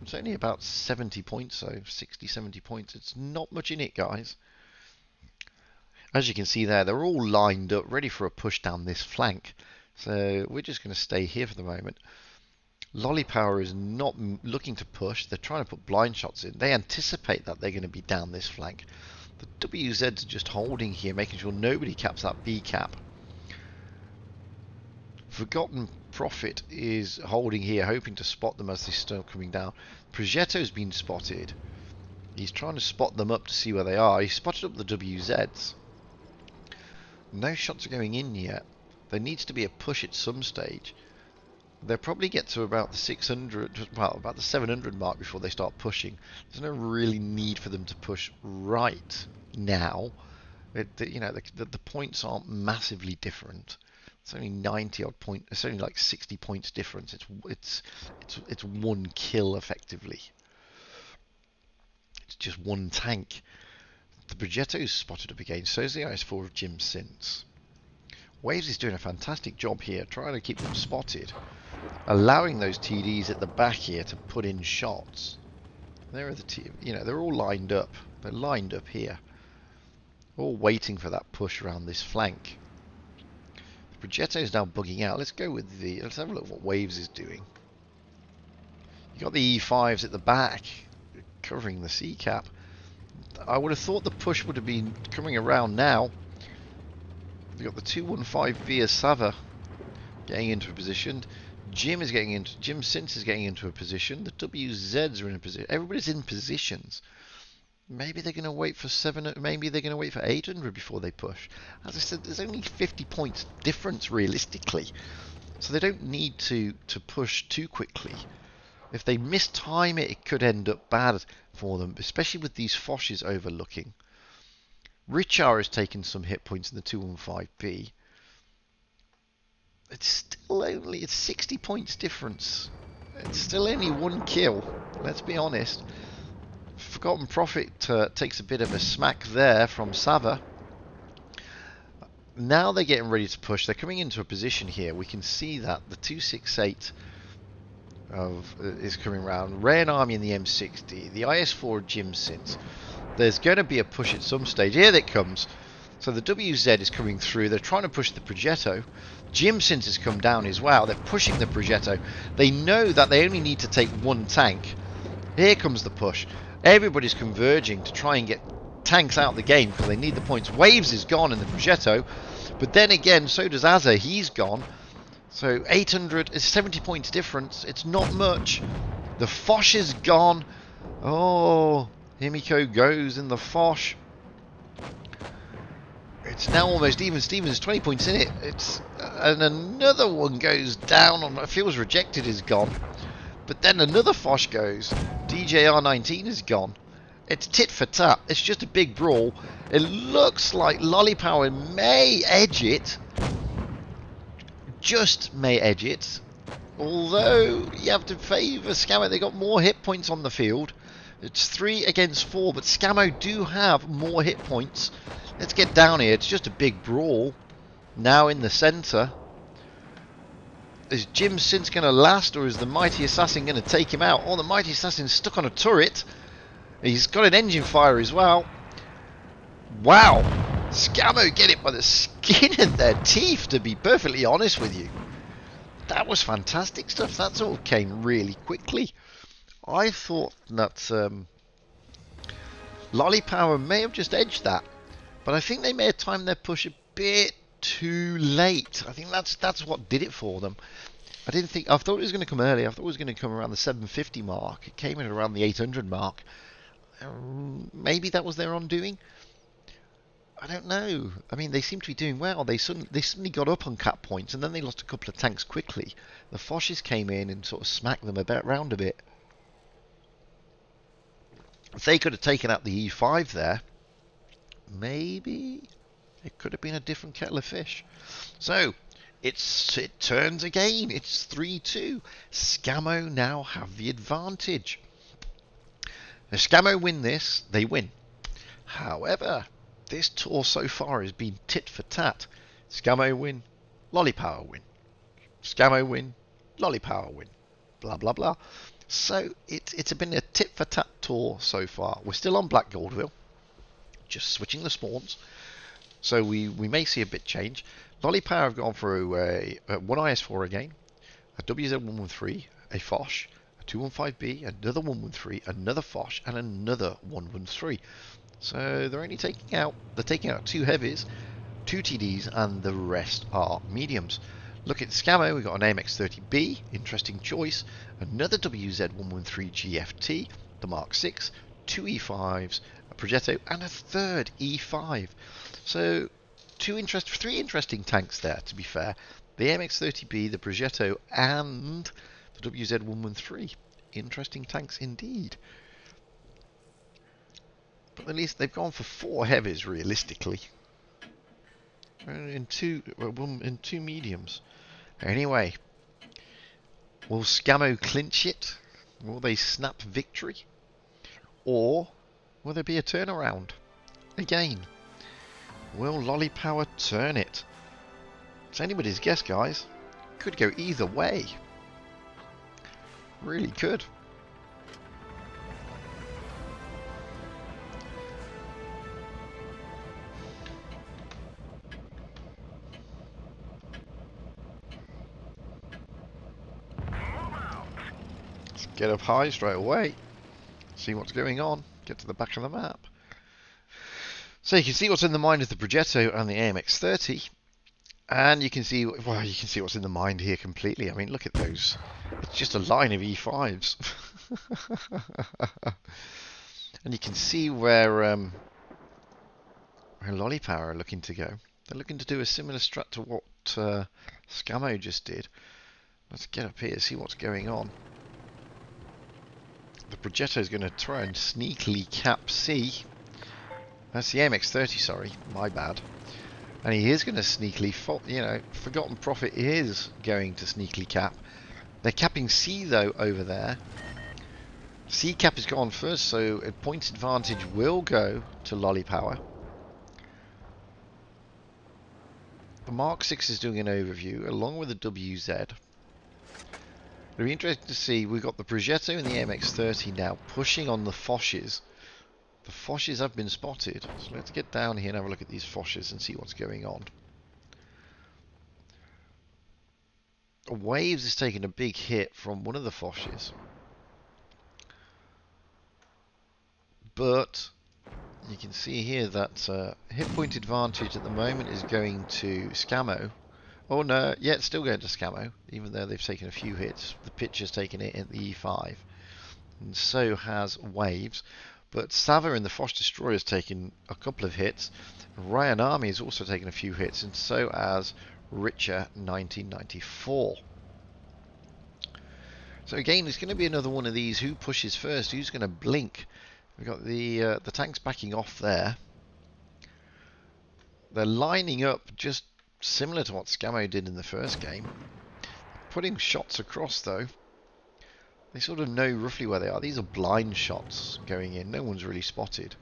It's only about 70 points, so 60, 70 points. It's not much in it, guys. As you can see there, they're all lined up, ready for a push down this flank. So we're just going to stay here for the moment. Lollypower is not looking to push. They're trying to put blind shots in. They anticipate that they're going to be down this flank. The WZs are just holding here, making sure nobody caps that B cap. Forgotten Prophet is holding here, hoping to spot them as they start coming down. Progetto's been spotted. He's trying to spot them up to see where they are. He spotted up the WZs. No shots are going in yet. There needs to be a push at some stage. They'll probably get to about the 600, well, about the 700 mark before they start pushing. There's no really need for them to push right now. The points aren't massively different. It's only 90 odd points. It's only like 60 points difference. It's one kill effectively. It's just one tank. The Progetto's spotted up again. So is the IS-4 of Jim Sins. Waves is doing a fantastic job here, trying to keep them spotted, allowing those TDs at the back here to put in shots. There are the they're all lined up. They're lined up here, all waiting for that push around this flank. The Progetto is now bugging out. Let's go with let's have a look at what Waves is doing. You got the E5s at the back, covering the C cap. I would have thought the push would have been coming around now. You've got the 215B as Sava getting into a position. Jim Sins is getting into a position. The WZs are in a position. Everybody's in positions. Maybe they're going to wait for 700. Maybe they're going to wait for 800 before they push. As I said, there's only 50 points difference realistically, so they don't need to push too quickly. If they mistime it, it could end up bad for them, especially with these Foshes overlooking. Richar has taken some hit points in the 215B. It's still only 60 points difference. It's still only one kill, let's be honest. Forgotten Prophet takes a bit of a smack there from Sava. Now they're getting ready to push. They're coming into a position here. We can see that the 268 is coming around. Rayan Army in the M60. The IS-4 Jim Sins. There's going to be a push at some stage. Here it comes. So the WZ is coming through. They're trying to push the Progetto. Jim Sins has come down as well. They're pushing the Progetto. They know that they only need to take one tank. Here comes the push. Everybody's converging to try and get tanks out of the game because they need the points. Waves is gone in the Progetto. But then again, so does Azza. He's gone. So 800 is 70 points difference. It's not much. The Foch is gone. Oh... Himiko goes in the Foch. It's now almost even. Stevens 20 points in it. And another one goes down on. Feels rejected is gone. But then another Foch goes. DJR19 is gone. It's tit for tat. It's just a big brawl. It looks like Lollypower may edge it. Just may edge it. Although you have to favour Scammer. They got more hit points on the field. It's 3 against 4, but Scammo do have more hit points. Let's get down here. It's just a big brawl. Now in the centre. Is Jim Sins going to last, or is the Mighty Assassin going to take him out? Oh, the Mighty Assassin's stuck on a turret. He's got an engine fire as well. Wow. Scammo get it by the skin of their teeth, to be perfectly honest with you. That was fantastic stuff. That all came really quickly. I thought that Lollypower may have just edged that, but I think they may have timed their push a bit too late. I think that's what did it for them. I thought it was going to come early. I thought it was going to come around the 750 mark. It came in around the 800 mark. Maybe that was their undoing. I don't know. I mean, they seem to be doing well. They suddenly got up on cap points, and then they lost a couple of tanks quickly. The Foshes came in and sort of smacked them around a bit. If they could have taken out the E5 there, maybe it could have been a different kettle of fish. So it turns again. It's 3-2. Scammo now have the advantage. If Scammo win this, they win. However, this tour so far has been tit for tat. Scammo win, Lollypower win. Scammo win, Lollypower win. Blah blah blah. So it's been a tit-for-tat tour so far. We're still on Black Goldville, just switching the spawns. So we may see a bit change. Lollypower have gone through one IS-4 again, a WZ-113, a Foch, a 215B, another 113, another Foch, and another 113. So they're taking out 2 heavies, 2 TDs, and the rest are mediums. Look at Scamo, we've got an AMX30B, interesting choice, another WZ113 GFT, the Mark 6, 2 E5s, a Progetto, and a third E5. So 3 interesting tanks there, to be fair. The AMX30B, the Progetto, and the WZ113. Interesting tanks indeed. But at least they've gone for 4 heavies, realistically. In two mediums. Anyway, will Scamo clinch it? Will they snap victory? Or will there be a turnaround? Again, will Lolly Power turn it? It's anybody's guess, guys. Could go either way. Really could. Get up high straight away, see what's going on, get to the back of the map. So you can see what's in the mind of the Progetto and the AMX30, and you can see, well, you can see what's in the mind here completely. I mean, look at those. It's just a line of E5s. And you can see where Lolly Power are looking to go. They're looking to do a similar strat to what Scamo just did. Let's get up here, see what's going on. The Progetto is going to try and sneakily cap C. That's the MX-30, sorry, my bad. And he is going to sneakily, Forgotten Prophet is going to sneakily cap. They're capping C though over there. C cap has gone first, so a point advantage will go to Lolly Power. The Mark 6 is doing an overview along with the WZ. It'll be interesting to see, we've got the Progetto and the MX-30 now pushing on the Foches. The Foches have been spotted, so let's get down here and have a look at these Foches and see what's going on. Waves is taking a big hit from one of the Foches. But you can see here that hit point advantage at the moment is going to Scamo. Oh no, yeah, it's still going to Scamo, even though they've taken a few hits. The pitcher's taken it in the E5, and so has Waves. But Sava and the Foch Destroyer has taken a couple of hits. Ryan Army has also taken a few hits, and so has Richer 1994. So again, it's going to be another one of these. Who pushes first? Who's going to blink? We've got the tanks backing off there. They're lining up just similar to what Scamo did in the first game. Putting shots across though. They sort of know roughly where they are. These are blind shots going in. No one's really spotted.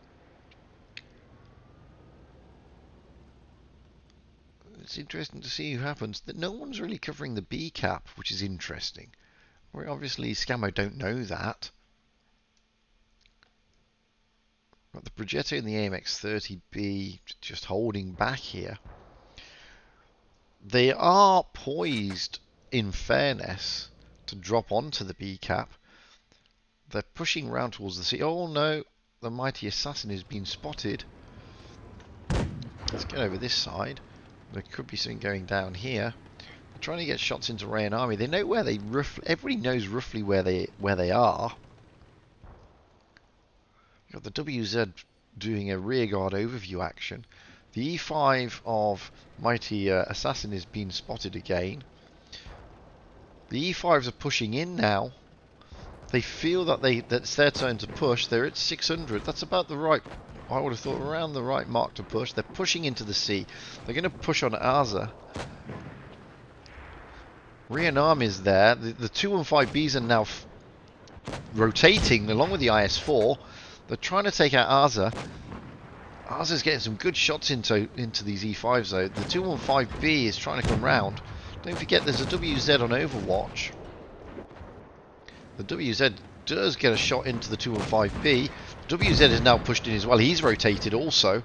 It's interesting to see who happens. That no one's really covering the B cap, which is interesting. Where obviously Scamo don't know that. Got the Progetto and the AMX-30B just holding back here. They are poised, in fairness, to drop onto the B cap. They're pushing round towards the C. Oh no, the mighty assassin has been spotted. Let's get over this side. There could be something going down here. They're trying to get shots into Ray and Army. They know where they everybody knows roughly where they are. You've got the WZ doing a rearguard overview action. The E5 of Mighty Assassin is being spotted again. The E5s are pushing in now. They feel that it's their turn to push. They're at 600. That's about the right, I would have thought, around the right mark to push. They're pushing into the C. They're going to push on Arza. Rianam is there. The 215Bs are now rotating along with the IS-4. They're trying to take out Arza. Arza's getting some good shots into these E5s though. The 215B is trying to come round. Don't forget there's a WZ on Overwatch. The WZ does get a shot into the 215B. WZ is now pushed in as well. He's rotated also.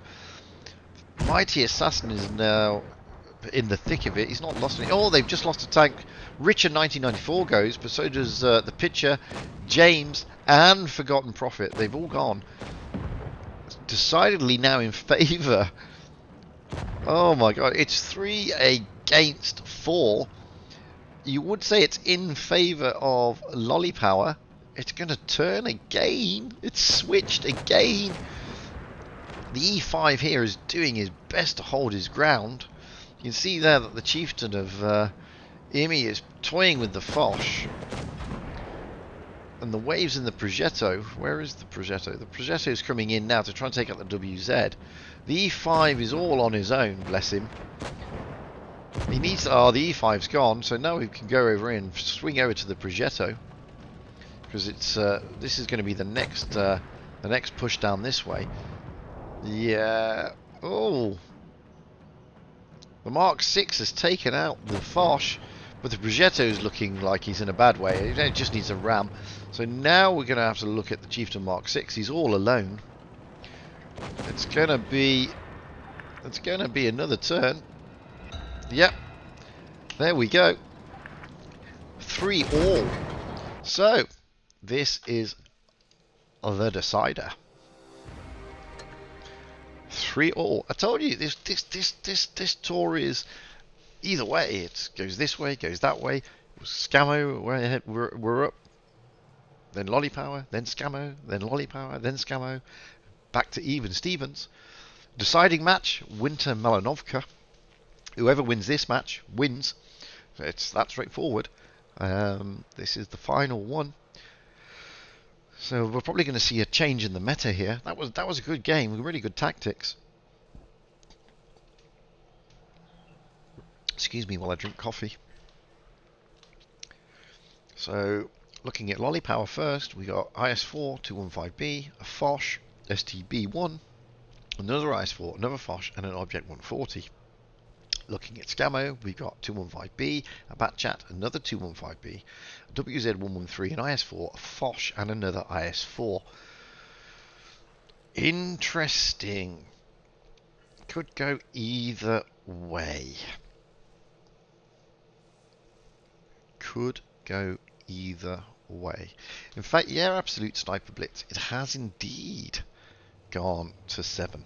Mighty Assassin is now in the thick of it. He's not lost any. Oh, they've just lost a tank. Richard 1994 goes, but so does the pitcher, James, and Forgotten Prophet. They've all gone. Decidedly now in favour. Oh my god, it's 3 against 4. You would say it's in favour of Lollypower. It's going to turn again. It's switched again. The E5 here is doing his best to hold his ground. You can see there that the chieftain of Imi is toying with the Foch. And the waves in the Progetto. Where is the Progetto? The Progetto is coming in now to try and take out the WZ. The E5 is all on his own, bless him. He needs to, oh, the E5's gone, so now we can go over and swing over to the Progetto. Because it's this is going to be the next push down this way. Yeah. Oh. The Mark 6 has taken out the Foch, but the Progetto is looking like he's in a bad way. It just needs a ram. So now we're going to have to look at the Chieftain Mark 6. He's all alone. It's going to be another turn. Yep. There we go. 3-all. So this is the decider. 3-all. I told you this tour is either way. It goes this way, goes that way. Scammo, we're up. Then Lollypower, then Scammo, then Lollypower, then Scammo. Back to even Stevens. Deciding match, Winter Melanovka. Whoever wins this match wins. It's that straightforward. This is the final one. So we're probably going to see a change in the meta here. That was a good game, really good tactics. Excuse me while I drink coffee. So looking at Lollypower first, we got IS4 215B, a Foch, STB1, another IS4, another Foch, and an Object 140. Looking at Scammo, we've got 215B, a Batchat, another 215B, a WZ113, an IS4, a Foch, and another IS4. Interesting. Could go either way. Could go either way. In fact, yeah, Absolute Sniper Blitz. It has indeed gone to 7.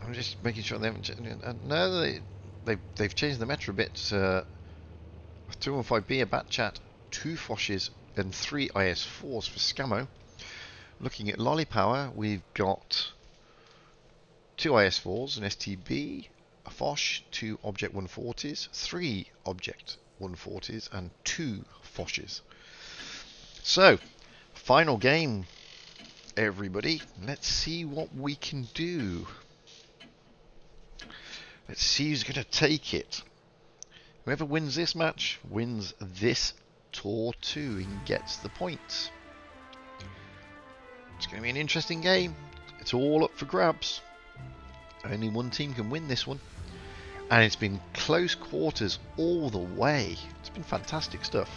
I'm just making sure they haven't. No, they've changed the meta a bit. 215B, a Batchat, 2 Foches, and 3 IS4s for Scammo. Looking at Lollypower, we've got 2 IS4s, an STB, a Foch, 2 Object 140s, 3 Object 140s, and 2 Foches. So, final game, everybody. Let's see what we can do. Let's see who's going to take it. Whoever wins this match wins this Tour 2 and gets the points. It's going to be an interesting game. It's all up for grabs. Only one team can win this one. And it's been close quarters all the way. It's been fantastic stuff.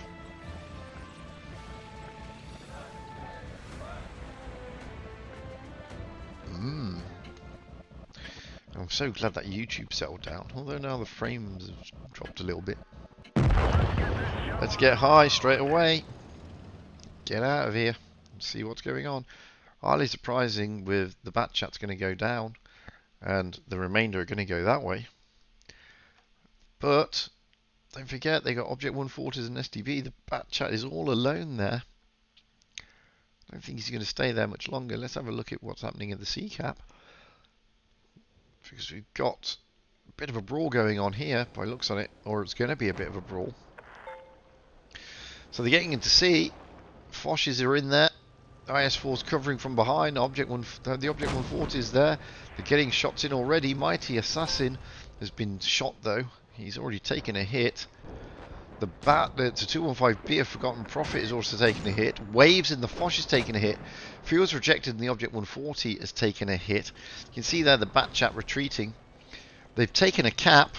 I'm so glad that YouTube settled down, although now the frames have dropped a little bit. Let's get high straight away. Get out of here and see what's going on. Highly surprising with the Batchat's going to go down and the remainder are going to go that way. But don't forget they got Object 140s and STB. The Batchat is all alone there. I don't think he's going to stay there much longer. Let's have a look at what's happening at the C cap. Because we've got a bit of a brawl going on here, by looks on it, or it's going to be a bit of a brawl. So they're getting into C. Foches are in there. IS4's covering from behind. The Object 140 is there. They're getting shots in already. Mighty Assassin has been shot though. He's already taken a hit. The 215B of Forgotten Prophet is also taking a hit. Waves in the Foch is taking a hit. Fuel's rejected and the Object 140 has taken a hit. You can see there the Batchat retreating. They've taken a cap.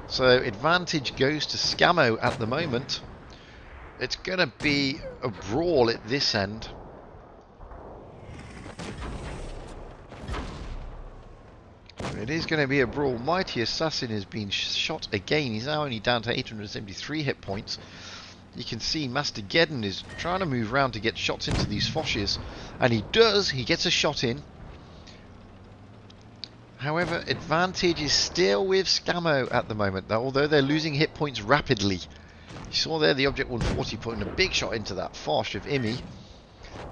So advantage goes to Scammo at the moment. It's going to be a brawl at this end. It is going to be a brawl. Mighty Assassin has been shot again. He's now only down to 873 hit points. You can see Master Geddon is trying to move around to get shots into these Foshes. And he does. He gets a shot in. However, advantage is still with Scammo at the moment, although they're losing hit points rapidly. You saw there the Object 140 putting a big shot into that Fosh of Imi.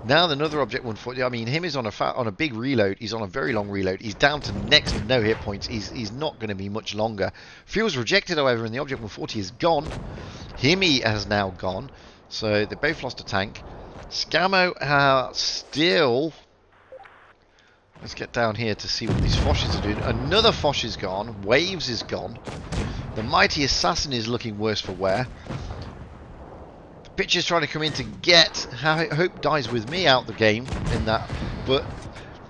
Now another Object 140. I mean, him is on a big reload. He's on a very long reload. He's down to next to no hit points. He's not going to be much longer. Fuel's rejected, however, and the Object 140 is gone. Himi has now gone. So they both lost a tank. Scammo still... Let's get down here to see what these Foshes are doing. Another Fosh is gone. Waves is gone. The Mighty Assassin is looking worse for wear. The pitcher's trying to come in to get Hope Dies With Me out the game in that, but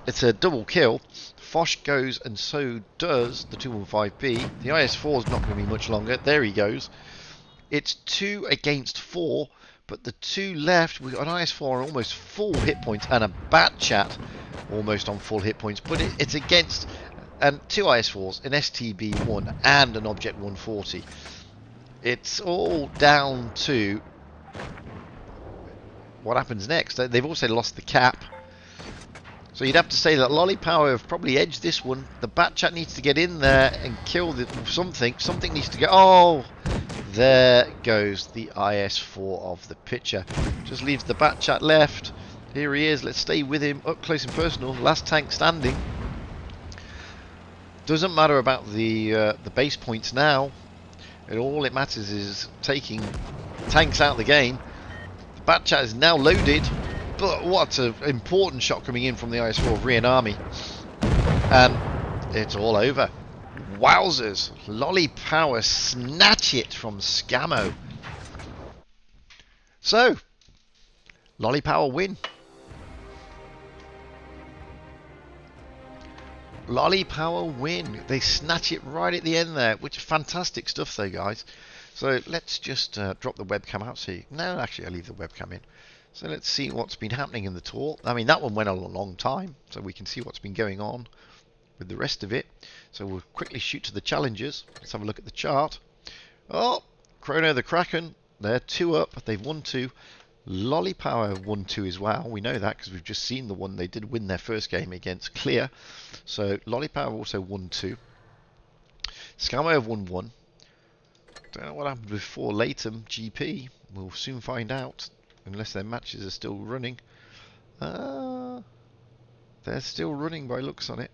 it's a double kill. Fosh goes, and so does the 215B. The IS-4 is not going to be much longer. There he goes. It's 2 against 4, but the 2 left, we've got an IS-4 on almost full hit points and a Bat Chat almost on full hit points, but it's against 2 IS-4s, an STB-1 and an Object 140. It's all down to what happens next. They've also lost the cap. So you'd have to say that Lollypower have probably edged this one. The Bat Chat needs to get in there and kill something. Something needs to go. Oh, there goes the IS-4 of the pitcher. Just leaves the Bat Chat left. Here he is. Let's stay with him up close and personal. Last tank standing. Doesn't matter about the base points now. All it matters is taking tanks out of the game. The Bat Chat is now loaded. But what an important shot coming in from the IS-4 of Rian Army. And it's all over. Wowzers. Lollypower snatch it from Scammo. So, Lollypower win. Lollypower win. They snatch it right at the end there, which is fantastic stuff though, guys. So let's just drop the webcam out. No, actually I'll leave the webcam in. So let's see what's been happening in the tour. I mean, that one went a long time, so we can see what's been going on with the rest of it. So we'll quickly shoot to the challenges. Let's have a look at the chart. Oh, Chrono the Kraken, they're 2 up. They've won 2. Lollypower won 2 as well. We know that because we've just seen the one. They did win their first game against Clear. So Lollypower also won 2. Scammo have won 1. Don't know what happened before Latham GP. We'll soon find out. Unless their matches are still running. They're still running by looks on it.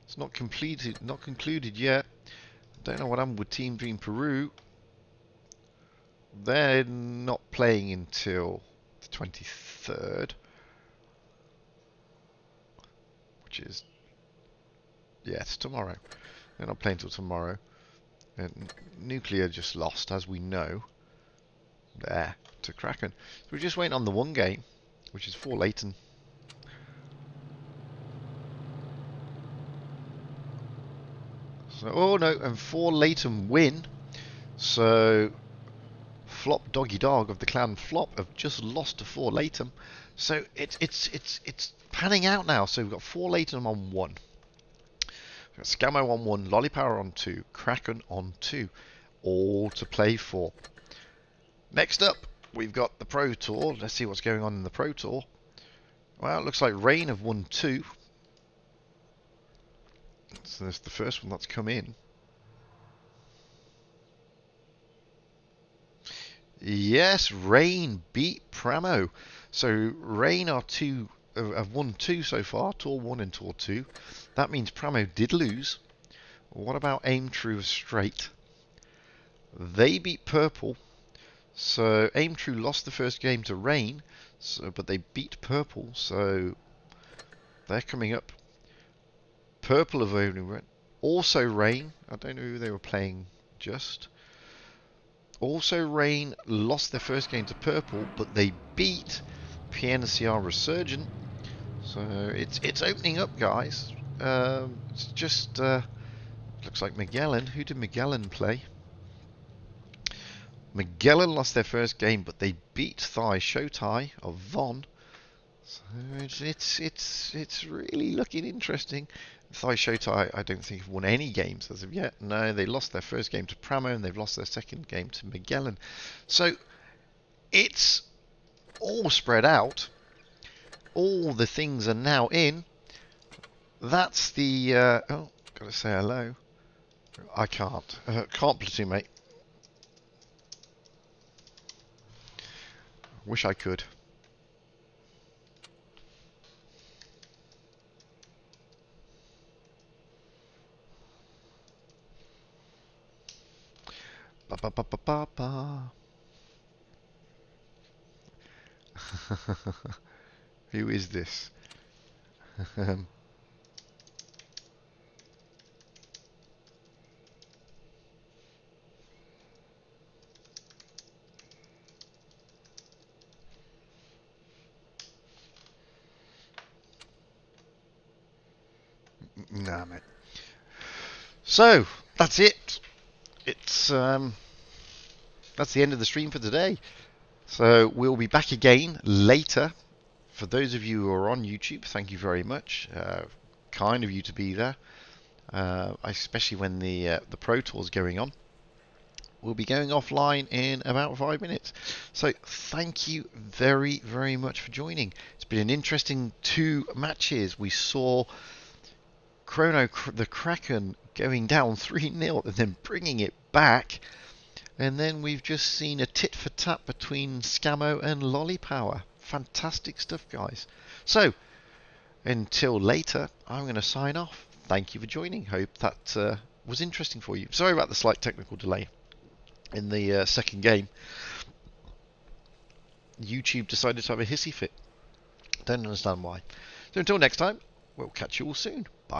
It's not completed, not concluded yet. Don't know what happened with Team Dream Peru. They're not playing until the 23rd. Which is... yeah, it's tomorrow. They're not playing until tomorrow. And Nuclear just lost, as we know. There, to Kraken. So we're just waiting on the one game, which is for Leighton. So, oh no, and 4 Leighton win. So Flop Doggy Dog of the clan Flop have just lost to 4 Leighton. So it's panning out now. So we've got 4 Leighton on 1. We've got Scammo on 1, Lollypower on 2, Kraken on 2. All to play for. Next up, we've got the Pro Tour. Let's see what's going on in the Pro Tour. Well, it looks like Rain have won 2. So that's the first one that's come in. Yes, Rain beat Pramo. So Rain are 2, have won 2 so far, Tour 1 and Tour 2. That means Pramo did lose. What about Aim True Straight? They beat Purple. So Aim True lost the first game to Rain, but they beat Purple, so they're coming up. Purple have only won. Also Rain, I don't know who they were playing just. Also Rain lost their first game to Purple, but they beat PNCR Resurgent. So it's opening up, guys. It's just looks like Magellan. Who did Magellan play? Magellan lost their first game, but they beat Thai Showtai of Von. So it's really looking interesting. Thai Shota, I don't think have won any games as of yet. No, they lost their first game to Pramo and they've lost their second game to Magellan. So it's all spread out. All the things are now in. That's the oh, gotta say hello. I can't platoon, mate. Wish I could. Ba ba ba ba ba ba. Who is this? Nah, mate. So that's it. It's that's the end of the stream for today. So we'll be back again later. For those of you who are on YouTube, thank you very much. Kind of you to be there, especially when the Pro Tour's going on. We'll be going offline in about 5 minutes. So thank you very, very much for joining. It's been an interesting 2 matches. We saw Chrono the Kraken going down 3-0 and then bringing it back. And then we've just seen a tit for tat between Scammo and Lollypower. Fantastic stuff, guys. So, until later, I'm going to sign off. Thank you for joining. Hope that was interesting for you. Sorry about the slight technical delay in the second game. YouTube decided to have a hissy fit. Don't understand why. So until next time, we'll catch you all soon.